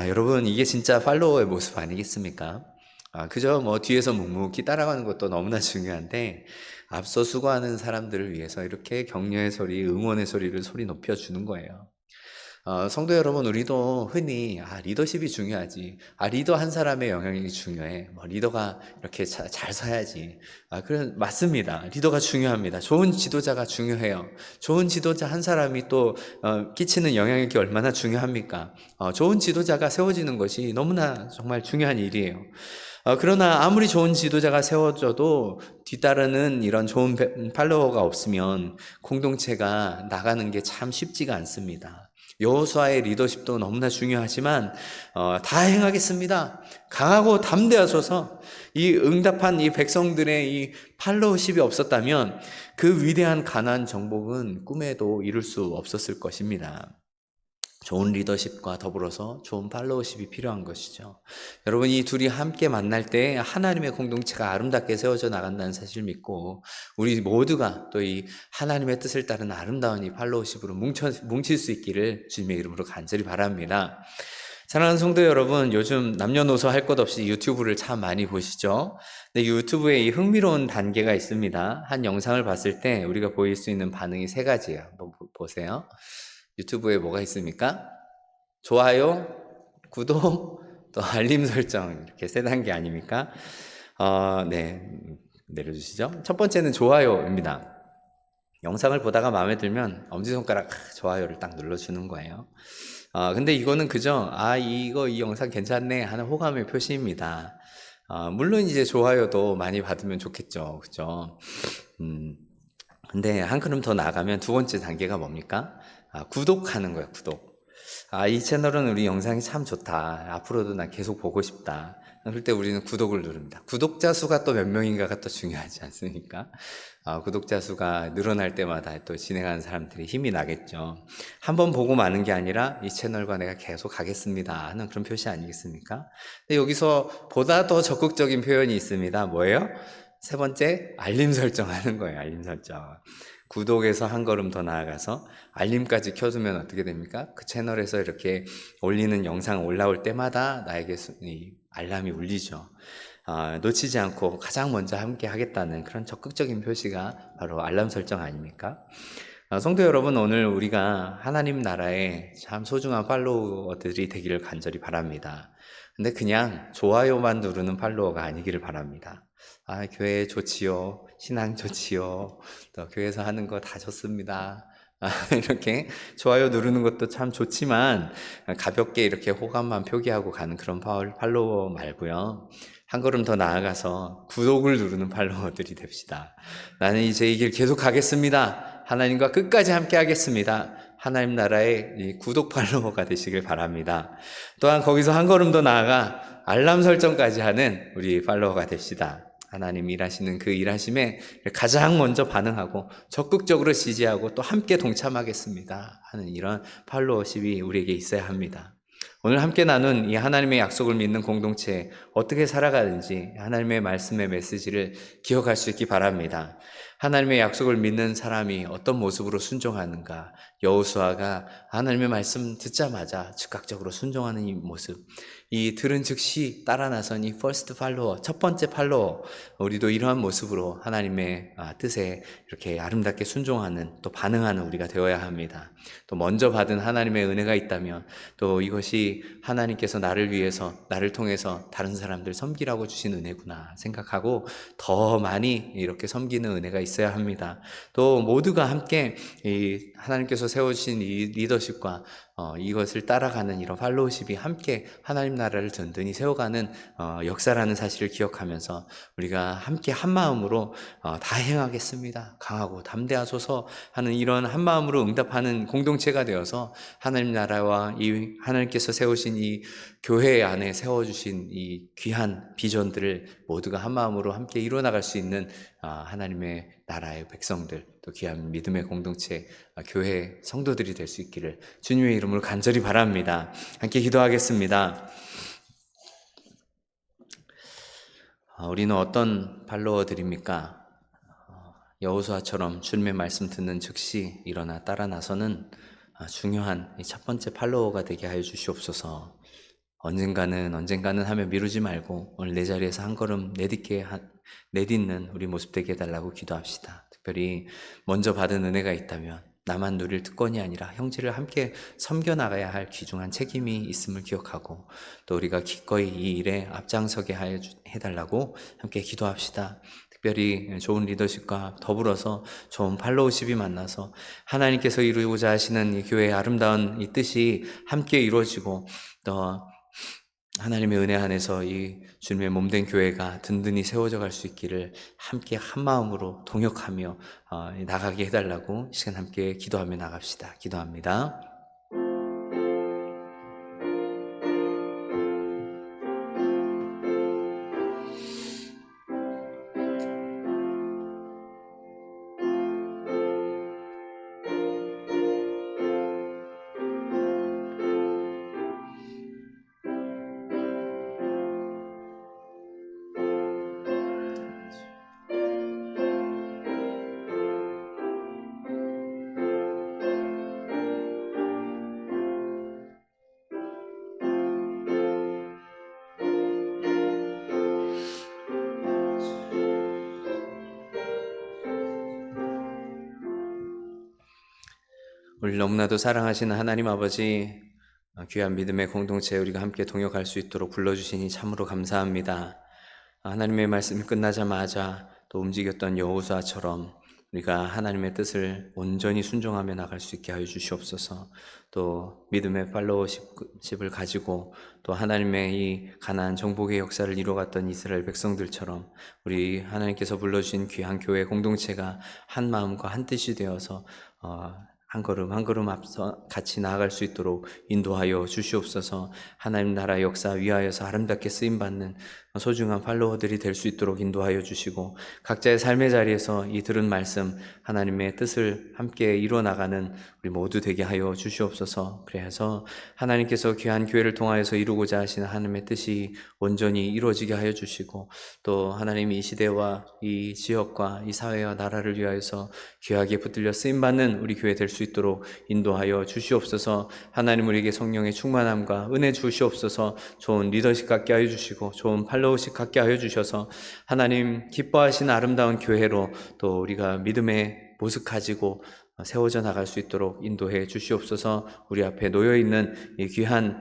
여러분, 이게 진짜 팔로워의 모습 아니겠습니까? 그저 뒤에서 묵묵히 따라가는 것도 너무나 중요한데 앞서 수고하는 사람들을 위해서 이렇게 격려의 소리, 응원의 소리를 소리 높여주는 거예요. 성도 여러분, 우리도 흔히 리더십이 중요하지, 리더 한 사람의 영향력이 중요해, 리더가 이렇게 잘 서야지. 맞습니다. 리더가 중요합니다. 좋은 지도자가 중요해요. 좋은 지도자 한 사람이 또 끼치는 영향력이 얼마나 중요합니까? 좋은 지도자가 세워지는 것이 너무나 정말 중요한 일이에요. 그러나 아무리 좋은 지도자가 세워져도 뒤따르는 이런 좋은 팔로워가 없으면 공동체가 나가는 게 참 쉽지가 않습니다. 여호수아의 리더십도 너무나 중요하지만 다 행하겠습니다. 강하고 담대하소서. 이 응답한 이 백성들의 이 팔로우십이 없었다면 그 위대한 가나안 정복은 꿈에도 이룰 수 없었을 것입니다. 좋은 리더십과 더불어서 좋은 팔로워십이 필요한 것이죠. 여러분, 이 둘이 함께 만날 때 하나님의 공동체가 아름답게 세워져 나간다는 사실을 믿고 우리 모두가 또 이 하나님의 뜻을 따른 아름다운 이 팔로워십으로 뭉칠 수 있기를 주님의 이름으로 간절히 바랍니다. 사랑하는 성도 여러분, 요즘 남녀노소 할 것 없이 유튜브를 참 많이 보시죠? 근데 유튜브에 이 흥미로운 단계가 있습니다. 한 영상을 봤을 때 우리가 보일 수 있는 반응이 세 가지예요. 한번 보세요. 유튜브에 뭐가 있습니까? 좋아요, 구독, 또 알림 설정, 이렇게 세 단계 아닙니까? 네, 내려주시죠. 첫 번째는 좋아요입니다. 영상을 보다가 마음에 들면 엄지손가락 좋아요를 딱 눌러주는 거예요. 근데 이거는 그저 이 영상 괜찮네 하는 호감의 표시입니다. 물론 이제 좋아요도 많이 받으면 좋겠죠, 그죠? 근데 한 걸음 더 나아가면 두 번째 단계가 뭡니까? 구독하는 거예요, 구독. 이 채널은 우리 영상이 참 좋다. 앞으로도 난 계속 보고 싶다. 그럴 때 우리는 구독을 누릅니다. 구독자 수가 또 몇 명인가가 또 중요하지 않습니까? 구독자 수가 늘어날 때마다 또 진행하는 사람들이 힘이 나겠죠. 한번 보고 마는 게 아니라 이 채널과 내가 계속 가겠습니다 하는 그런 표시 아니겠습니까? 근데 여기서 보다 더 적극적인 표현이 있습니다. 뭐예요? 세 번째, 알림 설정하는 거예요. 알림 설정. 구독에서 한 걸음 더 나아가서 알림까지 켜두면 어떻게 됩니까? 그 채널에서 이렇게 올리는 영상 올라올 때마다 나에게 이 알람이 울리죠. 놓치지 않고 가장 먼저 함께 하겠다는 그런 적극적인 표시가 바로 알람 설정 아닙니까? 성도 여러분, 오늘 우리가 하나님 나라에 참 소중한 팔로워들이 되기를 간절히 바랍니다. 근데 그냥 좋아요만 누르는 팔로워가 아니기를 바랍니다. 교회 좋지요. 신앙 좋지요. 또 교회에서 하는 거 다 좋습니다. 이렇게 좋아요 누르는 것도 참 좋지만 가볍게 이렇게 호감만 표기하고 가는 그런 팔로워 말고요. 한 걸음 더 나아가서 구독을 누르는 팔로워들이 됩시다. 나는 이제 이 길 계속 가겠습니다. 하나님과 끝까지 함께 하겠습니다. 하나님 나라의 이 구독 팔로워가 되시길 바랍니다. 또한 거기서 한 걸음 더 나아가 알람 설정까지 하는 우리 팔로워가 됩시다. 하나님 일하시는 그 일하심에 가장 먼저 반응하고 적극적으로 지지하고 또 함께 동참하겠습니다 하는 이런 팔로워십이 우리에게 있어야 합니다. 오늘 함께 나눈 이 하나님의 약속을 믿는 공동체 어떻게 살아가는지 하나님의 말씀의 메시지를 기억할 수 있기 바랍니다. 하나님의 약속을 믿는 사람이 어떤 모습으로 순종하는가, 여호수아가 하나님의 말씀 듣자마자 즉각적으로 순종하는 이 모습, 이 들은 즉시 따라 나선 이 first follower, 첫 번째 팔로워, 우리도 이러한 모습으로 하나님의 뜻에 이렇게 아름답게 순종하는 또 반응하는 우리가 되어야 합니다. 또 먼저 받은 하나님의 은혜가 있다면 또 이것이 하나님께서 나를 위해서 나를 통해서 다른 사람들 섬기라고 주신 은혜구나 생각하고 더 많이 이렇게 섬기는 은혜가 있어야 합니다. 또 모두가 함께 이 하나님께서 세워주신 이 리더십과 이것을 따라가는 이런 팔로우십이 함께 하나님 나라를 든든히 세워가는 역사라는 사실을 기억하면서 우리가 함께 한 마음으로 다 행하겠습니다. 강하고 담대하소서 하는 이런 한 마음으로 응답하는 공동체가 되어서 하나님 나라와 이 하나님께서 세우신 이 교회 안에 세워주신 이 귀한 비전들을 모두가 한 마음으로 함께 이루어나갈 수 있는 하나님의 나라의 백성들, 또 귀한 믿음의 공동체, 교회 성도들이 될 수 있기를 주님의 이름으로 간절히 바랍니다. 함께 기도하겠습니다. 우리는 어떤 팔로워들입니까? 여호수아처럼 주님의 말씀 듣는 즉시 일어나 따라 나서는 중요한 첫 번째 팔로워가 되게 하여 주시옵소서. 언젠가는 하며 미루지 말고 오늘 내 자리에서 한 걸음 내딛는 우리 모습 되게 해달라고 기도합시다. 특별히 먼저 받은 은혜가 있다면 나만 누릴 특권이 아니라 형제를 함께 섬겨나가야 할 귀중한 책임이 있음을 기억하고 또 우리가 기꺼이 이 일에 앞장서게 해달라고 함께 기도합시다. 특별히 좋은 리더십과 더불어서 좋은 팔로우십이 만나서 하나님께서 이루고자 하시는 이 교회의 아름다운 이 뜻이 함께 이루어지고 또 하나님의 은혜 안에서 이 주님의 몸된 교회가 든든히 세워져 갈 수 있기를 함께 한 마음으로 동역하며 나가게 해달라고 시간 함께 기도하며 나갑시다. 기도합니다. 우리 너무나도 사랑하시는 하나님 아버지, 귀한 믿음의 공동체에 우리가 함께 동역할 수 있도록 불러주시니 참으로 감사합니다. 하나님의 말씀이 끝나자마자 또 움직였던 여호수아처럼 우리가 하나님의 뜻을 온전히 순종하며 나갈 수 있게 하여 주시옵소서. 또 믿음의 팔로워십을 가지고 또 하나님의 이 가나안 정복의 역사를 이루어갔던 이스라엘 백성들처럼 우리 하나님께서 불러주신 귀한 교회 공동체가 한 마음과 한 뜻이 되어서 한 걸음 한 걸음 앞서 같이 나아갈 수 있도록 인도하여 주시옵소서. 하나님 나라 역사 위하여서 아름답게 쓰임받는 소중한 팔로워들이 될 수 있도록 인도하여 주시고, 각자의 삶의 자리에서 이 들은 말씀 하나님의 뜻을 함께 이루어나가는 우리 모두 되게 하여 주시옵소서. 그래서 하나님께서 귀한 교회를 통하여서 이루고자 하시는 하나님의 뜻이 온전히 이루어지게 하여 주시고, 또 하나님이 이 시대와 이 지역과 이 사회와 나라를 위하여서 귀하게 붙들려 쓰임받는 우리 교회 될 수 있도록 인도하여 주시옵소서. 하나님 우리에게 성령의 충만함과 은혜 주시옵소서. 좋은 리더십 갖게 하여 주시고 좋은 팔로우십 갖게 하여 주셔서 하나님 기뻐하시는 아름다운 교회로 또 우리가 믿음의 모습 가지고 세워져 나갈 수 있도록 인도해 주시옵소서. 우리 앞에 놓여있는 이 귀한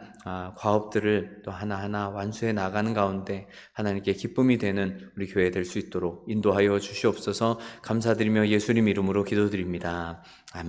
과업들을 또 하나하나 완수해 나가는 가운데 하나님께 기쁨이 되는 우리 교회 될 수 있도록 인도하여 주시옵소서. 감사드리며 예수님 이름으로 기도드립니다. 아멘.